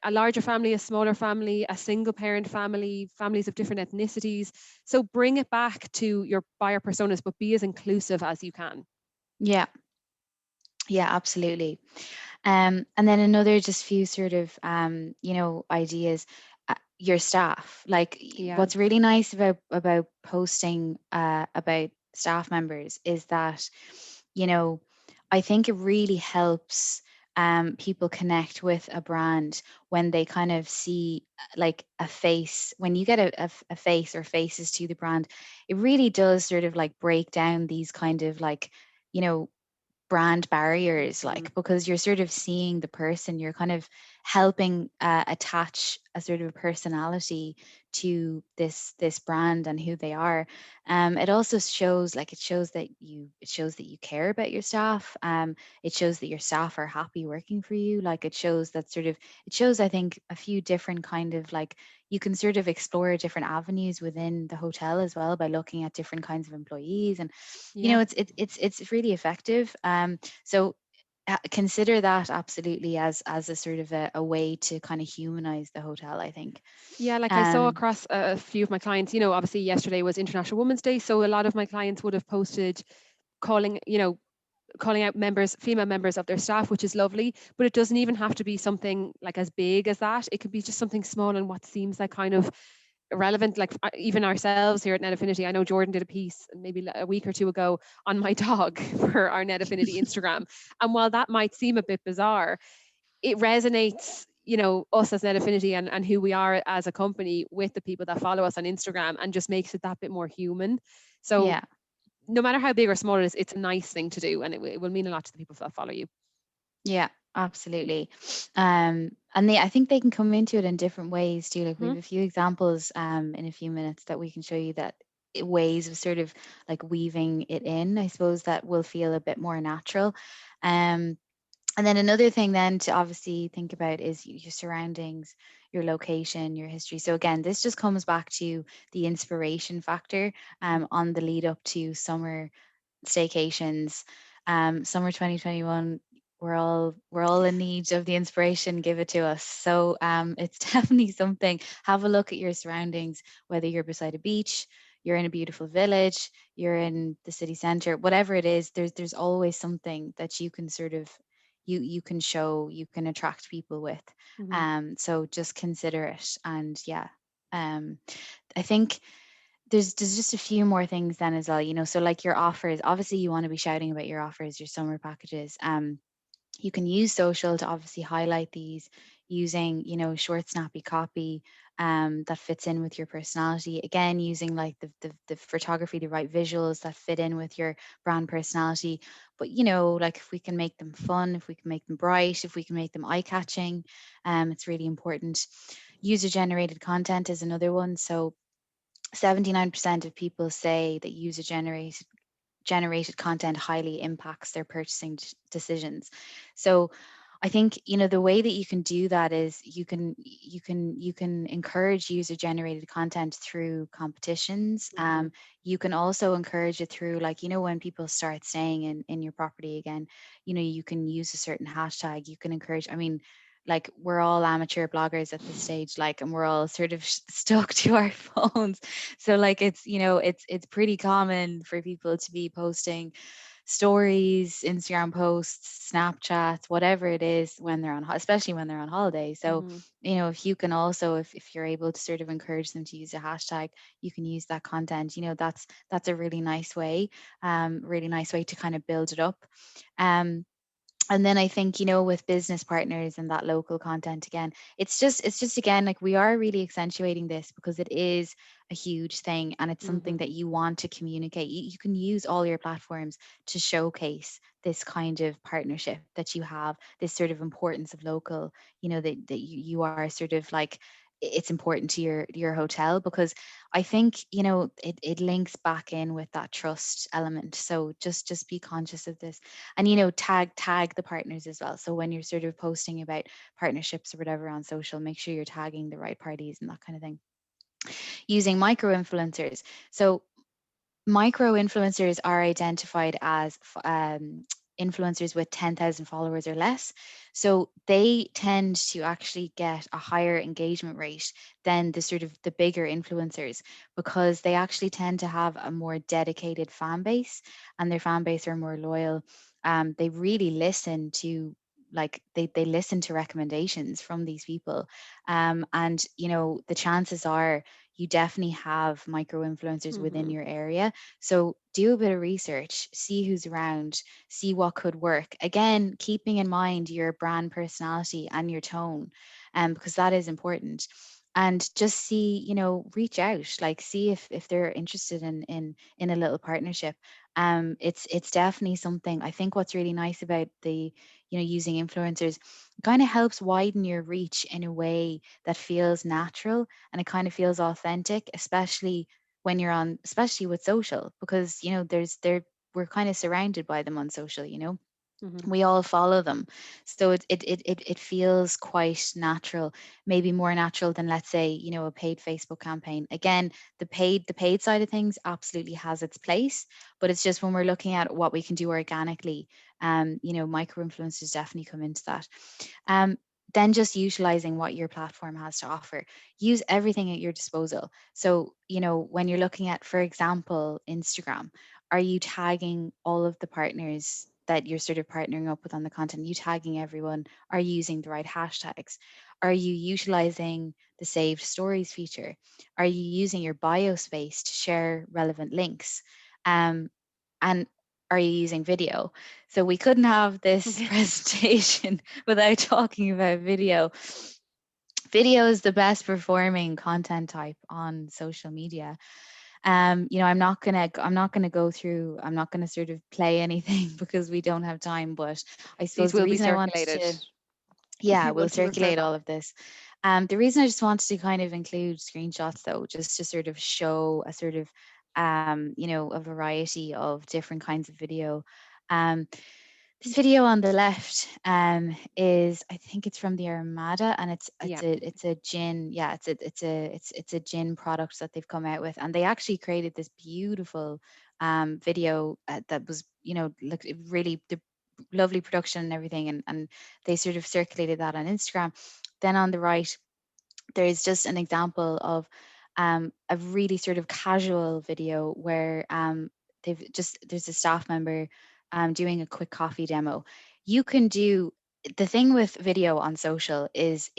a larger family, a smaller family, a single parent family, families of different ethnicities. So bring it back to your buyer personas, but be as inclusive as you can. Yeah, yeah, absolutely. And then another just few sort of ideas. Your staff, like Yeah. what's really nice about posting about staff members is that, you know, I think it really helps people connect with a brand when they kind of see like a face. When you get a face or faces to the brand, it really does sort of like break down these kind of like, you know brand barriers, Mhm. like, because you're sort of seeing the person, you're kind of helping attach a sort of personality to this brand and who they are. It also shows, like, it shows that you care about your staff. It shows that your staff are happy working for you. Like, it shows that sort of, it shows, I think, a few different kind of like, you can sort of explore different avenues within the hotel as well by looking at different kinds of employees. And Yeah. it's really effective. So consider that absolutely as a sort of a way to kind of humanize the hotel, I think. Yeah, like I saw um across a few of my clients, obviously yesterday was International Women's Day, so a lot of my clients would have posted calling, calling out female members of their staff, which is lovely, but it doesn't even have to be something like as big as that. It could be just something small and what seems like kind of irrelevant. Like even ourselves here at Net Affinity, I know Jordan did a piece maybe a week or two ago on my dog for our Net Affinity Instagram. And while that might seem a bit bizarre, it resonates, us as Net Affinity and who we are as a company with the people that follow us on Instagram, and just makes it that bit more human. So yeah, no matter how big or small it is, it's a nice thing to do, and it will mean a lot to the people that follow you. yeah, absolutely. And I think they can come into it in different ways too. Like, we Hmm. have a few examples in a few minutes that we can show you, that ways of sort of like weaving it in, I suppose, that will feel a bit more natural. um And then another thing then to obviously think about is your surroundings, your location, your history. So again, this just comes back to the inspiration factor on the lead up to summer staycations. Summer 2021, we're all in need of the inspiration. Give it to us. So it's definitely something. Have a look at your surroundings, whether you're beside a beach, you're in a beautiful village, you're in the city center, whatever it is. There's always something that you can sort of, you can show, you can attract people with. Hmm. So just consider it. And yeah, um, I think there's just a few more things then as well, so like your offers, obviously you want to be shouting about your offers, your summer packages. You can use social to obviously highlight these, using, short snappy copy that fits in with your personality, again using like the photography, the right visuals that fit in with your brand personality. But like, if we can make them fun, if we can make them bright, if we can make them eye-catching, it's really important. User generated content is another one. So 79% of people say that user generated content highly impacts their purchasing decisions. So I think, the way that you can do that is you can encourage user generated content through competitions. Hmm. You can also encourage it through, like, when people start staying in your property again, you can use a certain hashtag. You can encourage, I mean, like, we're all amateur bloggers at this stage, like, and we're all sort of stuck to our phones. So like, it's pretty common for people to be posting stories, Instagram posts, Snapchats, whatever it is, when they're on, especially when they're on holiday. So, Hmm. if you can also, if you're able to sort of encourage them to use a hashtag, you can use that content. That's a really nice way to kind of build it up. Um, And then I think, with business partners and that local content again, it's just again, like, we are really accentuating this because it is a huge thing, and it's something Mm-hmm. that you want to communicate. You can use all your platforms to showcase this kind of partnership that you have, this sort of importance of local, that you are sort of like, it's important to your hotel, because I think, it links back in with that trust element. So just be conscious of this, and tag the partners as well. So when you're sort of posting about partnerships or whatever on social, make sure you're tagging the right parties and that kind of thing. Using micro influencers. So micro influencers are identified as influencers with 10,000 followers or less. So they tend to actually get a higher engagement rate than the sort of the bigger influencers, because they actually tend to have a more dedicated fan base, and their fan base are more loyal. They really listen to, like, they listen to recommendations from these people. And the chances are you definitely have micro influencers within Mm-hmm. your area. So do a bit of research, see who's around, see what could work. Again, keeping in mind your brand personality and your tone, because that is important. And just see, reach out, like, see if they're interested in a little partnership. It's definitely something. I think what's really nice about the, using influencers, kind of helps widen your reach in a way that feels natural, and it kind of feels authentic, especially when you're on, especially with social, because we're kind of surrounded by them on social. Mm-hmm. We all follow them, so it feels quite natural, maybe more natural than, let's say, a paid Facebook campaign. Again, the paid side of things absolutely has its place, but it's just when we're looking at what we can do organically, micro influencers definitely come into that. um, then just utilizing what your platform has to offer. Use everything at your disposal. So, when you're looking at, for example, Instagram, are you tagging all of the partners that you're sort of partnering up with on the content? You tagging everyone? Are you using the right hashtags? Are you utilizing the saved stories feature? Are you using your bio space to share relevant links? Um, and are you using video? So we couldn't have this presentation without talking about video. Video is the best performing content type on social media. I'm not gonna go through, I'm not gonna sort of play anything because we don't have time, but I These suppose the will be reason I wanted circulated to, yeah, we'll once you refer circulate back. all of this. The reason I just wanted to kind of include screenshots, though, just to sort of show a sort of, a variety of different kinds of video. Um, this video on the left, is, I think it's from the Armada, and it's Yeah. it's a it's a gin. Yeah, it's a gin product that they've come out with, and they actually created this beautiful video, that was, look, it really, the lovely production and everything, and they sort of circulated that on Instagram. Then on the right, there is just an example of a really sort of casual video where, there's a staff member doing a quick coffee demo. You can do, the thing with video on social is,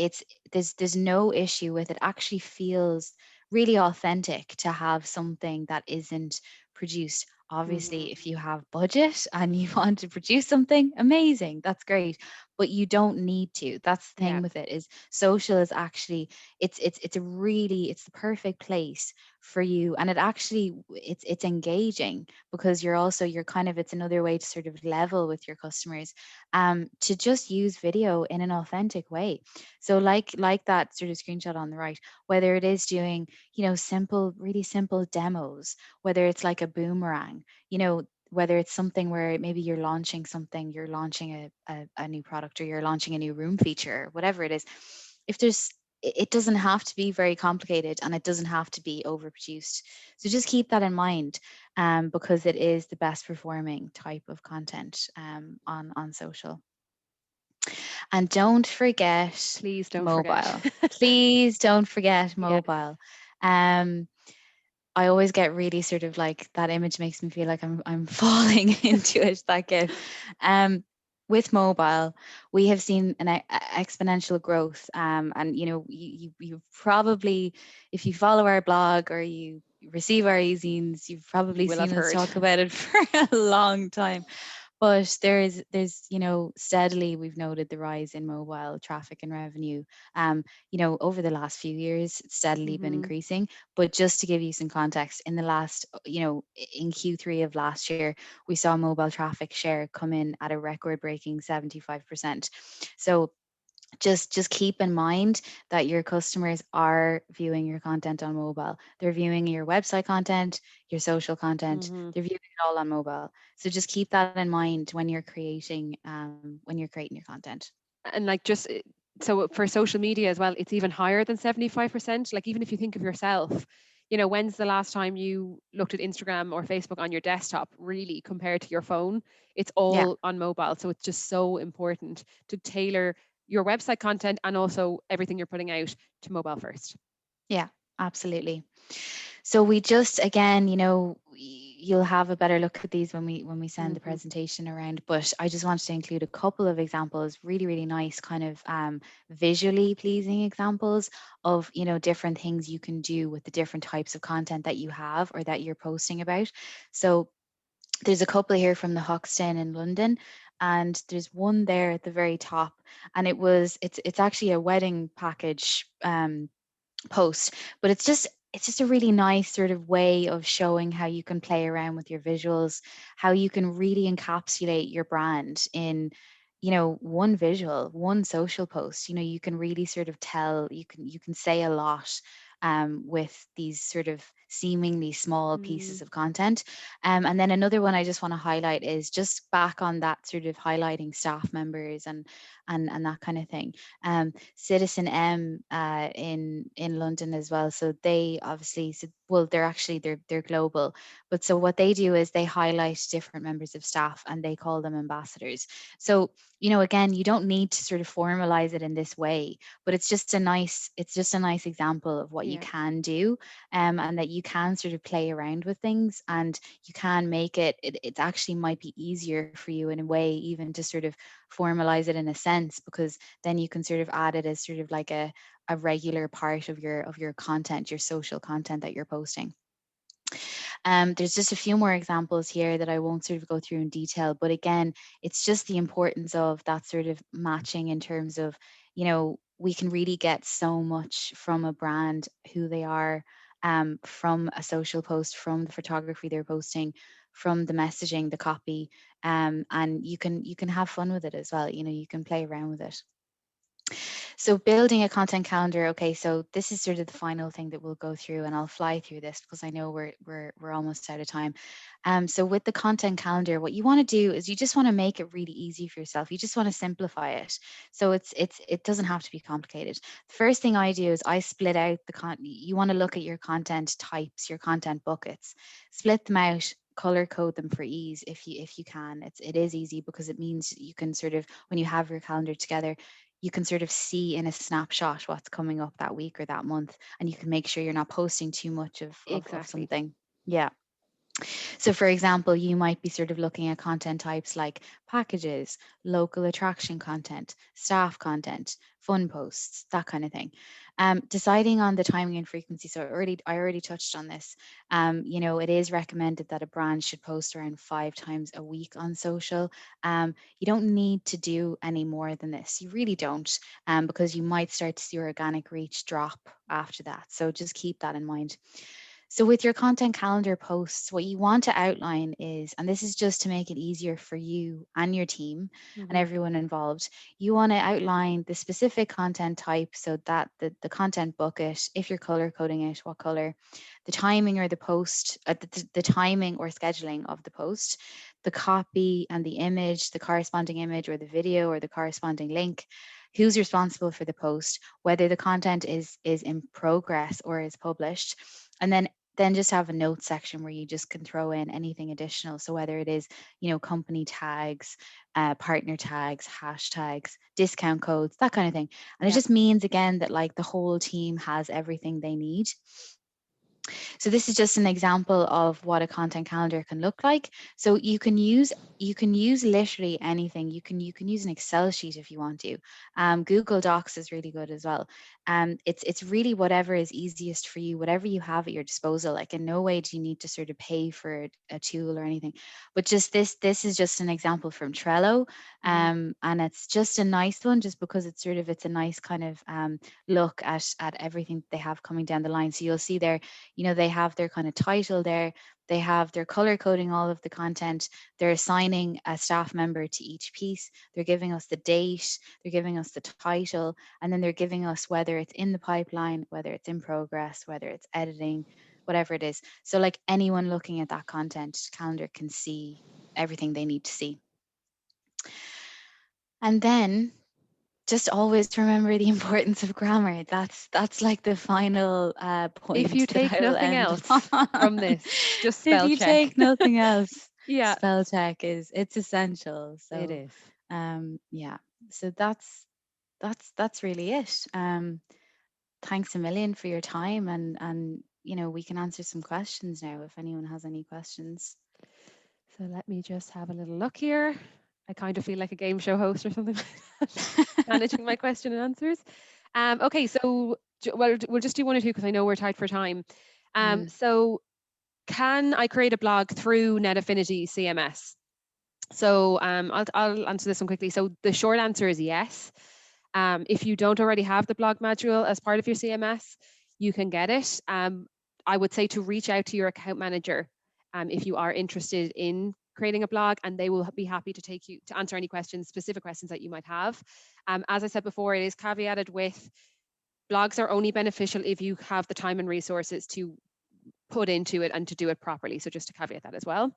there's no issue with it. Actually feels really authentic to have something that isn't produced. Mm-hmm. Obviously, if you have budget and you want to produce something amazing, that's great, but you don't need to. That's the Yeah. thing with it, is social is actually, it's the perfect place for you, and it actually, it's engaging, because you're kind of, it's another way to sort of level with your customers, to just use video in an authentic way. So, like that sort of screenshot on the right, whether it is doing, simple, really simple demos, whether it's like a boomerang, whether it's something where maybe you're launching something, you're launching a new product, or you're launching a new room feature, whatever it is. If there's It doesn't have to be very complicated, and it doesn't have to be overproduced. So just keep that in mind, because it is the best performing type of content, on social. And don't forget Please don't forget. mobile. Please don't forget Yeah. mobile. Um, I always get really sort of like, that image makes me feel like I'm falling into it, that gif. Um, with mobile, we have seen an exponential growth. And you probably, if you follow our blog or you receive our e-zines, you've You probably will have seen us heard. talk about it for a long time. But there's steadily we've noted the rise in mobile traffic and revenue. Over the last few years, it's steadily been Mm-hmm. increasing. But just to give you some context, in the last, in Q3 of last year, we saw mobile traffic share come in at a record-breaking 75%. So just keep in mind that your customers are viewing your content on mobile. They're viewing your website content, your social content. Mm-hmm. They're viewing it all on mobile. So just keep that in mind when you're creating your content. And like just so for social media as well, it's even higher than 75%. Like even if you think of yourself, when's the last time you looked at Instagram or Facebook on your desktop really compared to your phone? It's Yeah, all on mobile. So it's just so important to tailor your website content and also everything you're putting out to mobile first. yeah, absolutely. So we just again, you'll have a better look at these when we send the Hmm. presentation around. But I just wanted to include a couple of examples, really, really nice, kind of visually pleasing examples of different things you can do with the different types of content that you have or that you're posting about. So there's a couple here from the Hoxton in London. And there's one there at the very top, and it's actually a wedding package post, but it's just a really nice sort of way of showing how you can play around with your visuals, how you can really encapsulate your brand in one visual, one social post. You can really sort of tell, you can say a lot with these sort of seemingly small Mm, pieces of content. And then another one I just want to highlight is just back on that sort of highlighting staff members and that kind of thing. Citizen M in London as well. So they obviously, well, they're global, but so what they do is they highlight different members of staff and they call them ambassadors. So again, you don't need to sort of formalize it in this way, but it's just a nice example of what you yeah. can do, and that you can sort of play around with things, and you can make it actually might be easier for you in a way even to sort of formalize it in a sense, because then you can sort of add it as sort of like a regular part of your content, your social content that you're posting. There's just a few more examples here that I won't sort of go through in detail, but again, it's just the importance of that sort of matching in terms of, we can really get so much from a brand, who they are, from a social post, from the photography they're posting, from the messaging, the copy, and you can have fun with it as well. You can play around with it. So building a content calendar. Okay, so this is sort of the final thing that we'll go through, and I'll fly through this because I know we're almost out of time. So with the content calendar, what you want to do is you just want to make it really easy for yourself. You just want to simplify it. So it doesn't have to be complicated. The first thing I do is I split out the You want to look at your content types, your content buckets, split them out. Color code them for ease if you can. It is easy because it means you can sort of, when you have your calendar together, you can sort of see in a snapshot what's coming up that week or that month, and you can make sure you're not posting too much of Exactly. something. Yeah. So, for example, you might be sort of looking at content types like packages, local attraction content, staff content, fun posts, that kind of thing. Deciding on the timing and frequency. So, I already touched on this. It is recommended that a brand should post around 5 times a week on social. You don't need to do any more than this. You really don't, because you might start to see your organic reach drop after that. So, just keep that in mind. So, with your content calendar posts, what you want to outline is, and this is just to make it easier for you and your team and Hmm. everyone involved, you want to outline the specific content type, so that the content bucket, if you're color coding it, what color, the timing or the post, the timing or scheduling of the post, the copy and the image, the corresponding image or the video or the corresponding link, who's responsible for the post, whether the content is in progress or is published, and then just have a notes section where you just can throw in anything additional. So whether it is, company tags, partner tags, hashtags, discount codes, that kind of thing. And it Yeah. just means again that like the whole team has everything they need. So this is just an example of what a content calendar can look like. So you can use literally anything. You can use an Excel sheet if you want to. Google Docs is really good as well. It's really whatever is easiest for you, whatever you have at your disposal. Like in no way do you need to sort of pay for a tool or anything. But just this is just an example from Trello, Mhm. and it's just a nice one, just because it's a nice kind of look at everything they have coming down the line. So you'll see there, they have their kind of title there, they have their color coding all of the content, they're assigning a staff member to each piece, they're giving us the date, they're giving us the title, and then they're giving us whether it's in the pipeline, whether it's in progress, whether it's editing, whatever it is. So like anyone looking at that content calendar can see everything they need to see. And then just always remember the importance of grammar. That's like the final If point you that take I will nothing end else upon. from this, just If spell you check. take nothing else, Yeah, spell check it's essential. it So is. yeah, so that's really it. Thanks a million for your time, and we can answer some questions now if anyone has any questions. So let me just have a little look here. I kind of feel like a game show host or something like that, managing my question and answers. Okay, so well, we'll just do one or two because I know we're tight for time. Mm. So can I create a blog through Net Affinity CMS? So I'll answer this one quickly. So the short answer is yes. If you don't already have the blog module as part of your CMS, you can get it. I would say to reach out to your account manager if you are interested in creating a blog, and they will be happy to take you to answer any questions, specific questions that you might have. As I said before, it is caveated with blogs are only beneficial if you have the time and resources to put into it and to do it properly. So just to caveat that as well.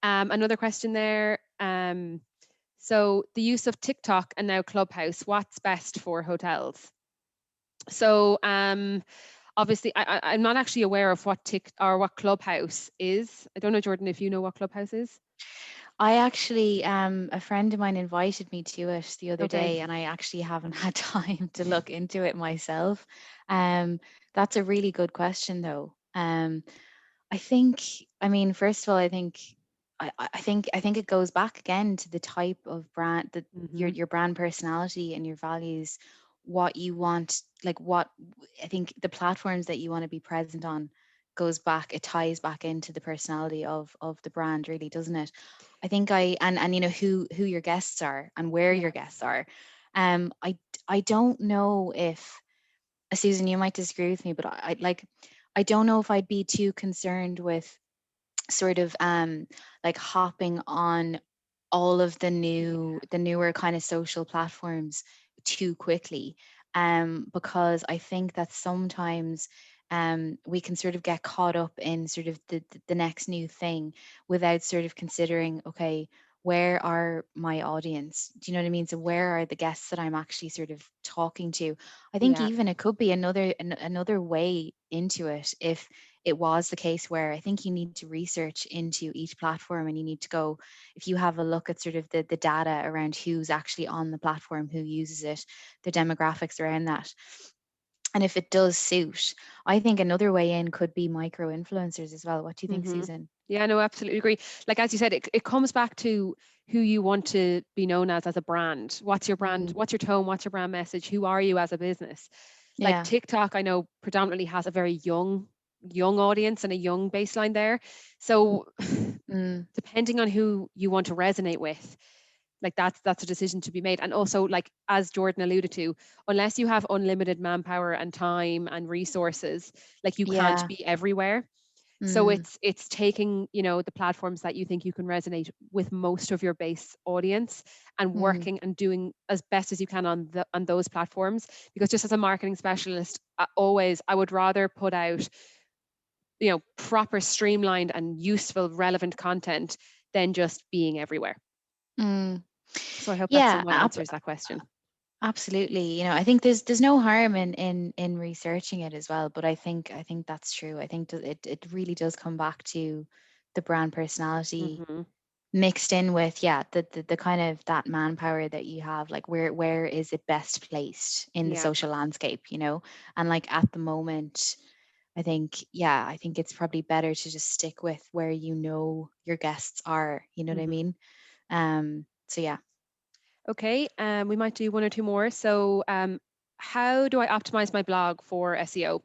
Another question there. So the use of TikTok and now Clubhouse, what's best for hotels? So obviously, I'm not actually aware of what what Clubhouse is. I don't know, Jordan, if you know what Clubhouse is. I actually, a friend of mine invited me to it the other Okay. day, and I actually haven't had time to look into it myself. Um, that's a really good question, though. I think, I mean, first of all, I think it goes back again to the type of brand, that your Hmm. your brand personality and your values, what you want, like what I think the platforms that you want to be present on goes back, it ties back into the personality of the brand, really, doesn't it? I think and who your guests are and where Yeah. your guests are. I don't know if Susan, you might disagree with me, but I don't know if I'd be too concerned with sort of like hopping on all of the newer kind of social platforms too quickly, because I think that sometimes we can sort of get caught up in sort of the next new thing without sort of considering, okay, where are my audience? Do you know what I mean? So where are the guests that I'm actually sort of talking to? I think Yeah. even it could be another way into it, if it was the case where I think you need to research into each platform, and you need to go, if you have a look at sort of the data around who's actually on the platform, who uses it, the demographics around that. And if it does suit, I think another way in could be micro influencers as well. What do you think, Hmm. Susan? Yeah, no, absolutely agree. Like as you said, it comes back to who you want to be known as a brand. What's your brand? Mm, What's your tone? What's your brand message? Who are you as a business? Like yeah. TikTok, I know predominantly has a very young audience and a young baseline there. So Mm, depending on who you want to resonate with, like that's a decision to be made. And also, like as Jordan alluded to, unless you have unlimited manpower and time and resources, like you can't yeah. be everywhere. So Mm, it's taking, the platforms that you think you can resonate with most of your base audience and mm, working and doing as best as you can on those platforms. Because just as a marketing specialist, I would rather put out, proper streamlined and useful relevant content than just being everywhere. mm. So I hope that Yeah. somewhat answers that question. Absolutely. I think there's no harm in researching it as well, but I think that's true. I think that it really does come back to the brand personality Hmm. mixed in with, yeah, the kind of that manpower that you have, like where is it best placed in the Yeah. social landscape, and like at the moment, I think it's probably better to just stick with where you know your guests are, you know what I Mhm. mean? So yeah. Okay, we might do one or two more. So, how do I optimize my blog for SEO?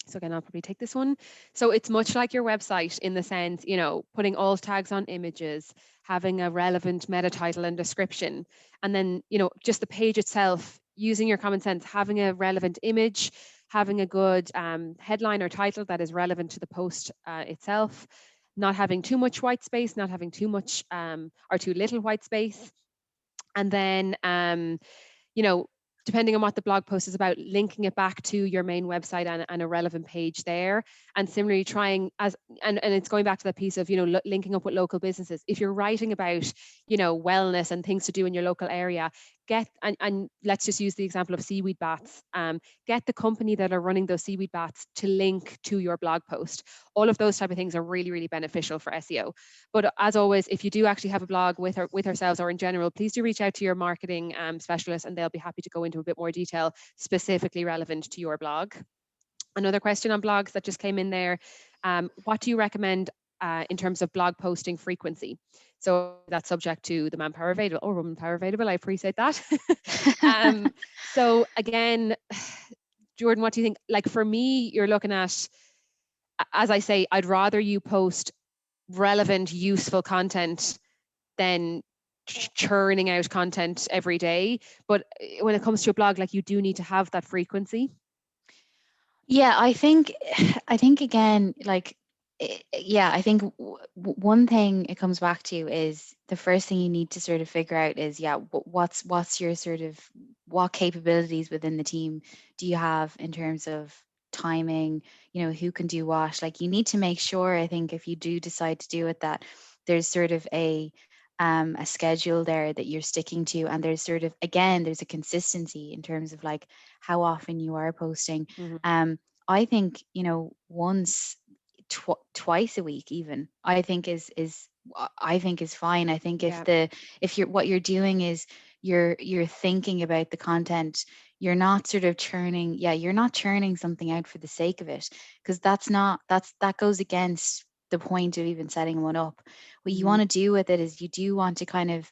So again, I'll probably take this one. So it's much like your website in the sense, putting alt tags on images, having a relevant meta title and description, and then, just the page itself, using your common sense, having a relevant image, having a good headline or title that is relevant to the post itself, not having too much white space, not having too much or too little white space. And then you know, depending on what the blog post is about, linking it back to your main website and a relevant page there. And similarly, trying and it's going back to that piece of, linking up with local businesses. If you're writing about, wellness and things to do in your local area, and let's just use the example of seaweed baths. Get the company that are running those seaweed baths to link to your blog post. All of those type of things are really, really beneficial for SEO. But as always, if you do actually have a blog with ourselves or in general, please do reach out to your marketing specialist, and they'll be happy to go into a bit more detail specifically relevant to your blog. Another question on blogs that just came in there: what do you recommend in terms of blog posting frequency? So that's subject to the manpower available or woman power available. I appreciate that. um, so again, Jordan, what do you think? Like for me, you're looking at, as I say, I'd rather you post relevant, useful content than churning out content every day. But when it comes to a blog, like you do need to have that frequency. Yeah, I think again, like, yeah, I think one thing it comes back to is the first thing you need to sort of figure out is, yeah, what's your sort of, what capabilities within the team do you have in terms of timing, who can do what? Like, you need to make sure, I think, if you do decide to do it, that there's sort of a schedule there that you're sticking to, and there's sort of, again, there's a consistency in terms of like how often you are posting. Mhm. I think, once, twice a week, even, I think I think is fine. I think Yeah. if you're, what you're doing is you're thinking about the content, you're not sort of churning, yeah, you're not churning something out for the sake of it, because that goes against the point of even setting one up. What you Mhm. want to do with it is, you do want to kind of,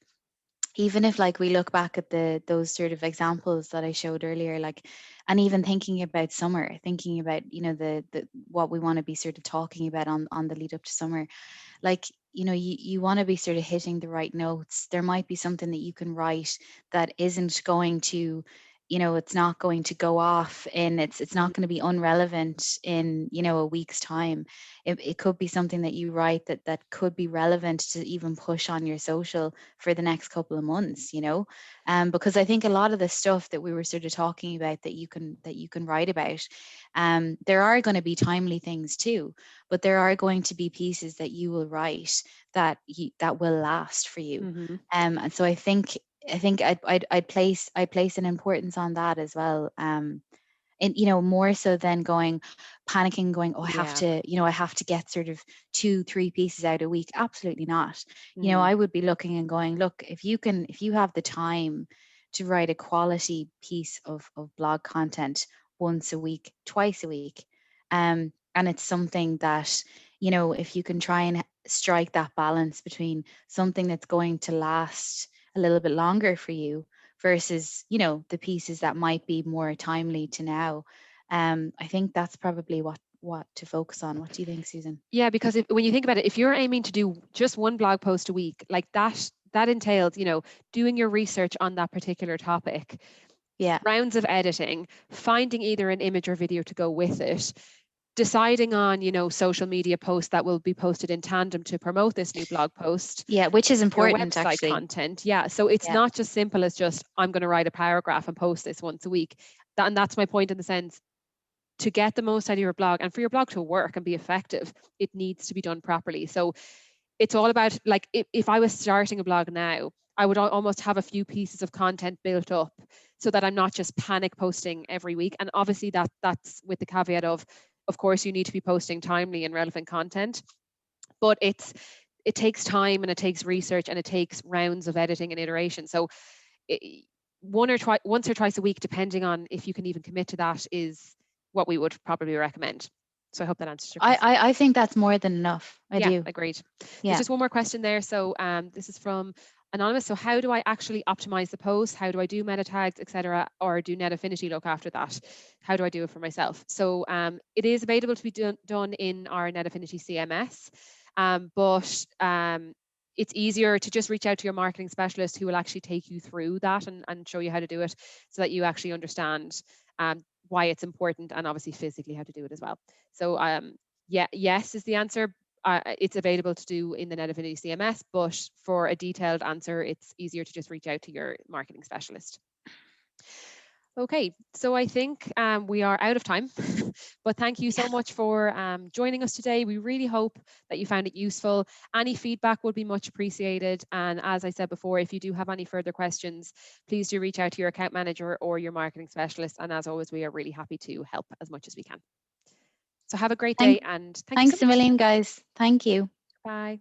even if, like, we look back at those sort of examples that I showed earlier, like, and even thinking about summer, thinking about, the what we want to be sort of talking about on the lead up to summer, like, you want to be sort of hitting the right notes. There might be something that you can write that isn't going to, it's not going to go off, and it's Mhm. not going to be unrelevant in, a week's time. It could be something that you write that could be relevant to even push on your social for the next couple of months, because I think a lot of the stuff that we were sort of talking about that you can write about, there are going to be timely things too, but there are going to be pieces that you will write that will last for you. Mhm. And so I think I'd place an importance on that as well. And, more so than panicking, going, oh, Yeah. I have to get sort of 2-3 pieces out a week. Absolutely not. Mhm. I would be looking and going, look, if you have the time to write a quality piece of blog content once a week, twice a week, and it's something that, if you can try and strike that balance between something that's going to last a little bit longer for you versus, the pieces that might be more timely to now. I think that's probably what to focus on. What do you think, Susan? Yeah, because when you think about it, if you're aiming to do just one blog post a week, like that entails, doing your research on that particular topic, Yeah. rounds of editing, finding either an image or video to go with it, deciding on, social media posts that will be posted in tandem to promote this new blog post, Yeah, which is your important, website actually. content. Yeah. So it's Yeah. not just simple as just, I'm going to write a paragraph and post this once a week. And that's my point in the sense, to get the most out of your blog and for your blog to work and be effective, it needs to be done properly. So it's all about, like, if I was starting a blog now, I would almost have a few pieces of content built up so that I'm not just panic posting every week. And obviously that's with the caveat of course, you need to be posting timely and relevant content, but it takes time and it takes research and it takes rounds of editing and iteration. So it, once or twice a week, depending on if you can even commit to that, is what we would probably recommend. So I hope that answers your I, question. I, I think that's more than enough. I Yeah, do. agreed. There's Yeah. just one more question there. So this is from Anonymous. So how do I actually optimize the post? How do I do meta tags, etc.? Or do Net Affinity look after that? How do I do it for myself? So it is available to be done in our Net Affinity CMS, but it's easier to just reach out to your marketing specialist who will actually take you through that and show you how to do it so that you actually understand why it's important and obviously physically how to do it as well. So yeah, yes is the answer. It's available to do in the Net Affinity CMS, but for a detailed answer, it's easier to just reach out to your marketing specialist. Okay, so I think we are out of time, but thank you so much for joining us today. We really hope that you found it useful. Any feedback would be much appreciated. And as I said before, if you do have any further questions, please do reach out to your account manager or your marketing specialist. And as always, we are really happy to help as much as we can. So have a great day Thank, and thank you so Thanks a much. million, guys. Thank you. Bye.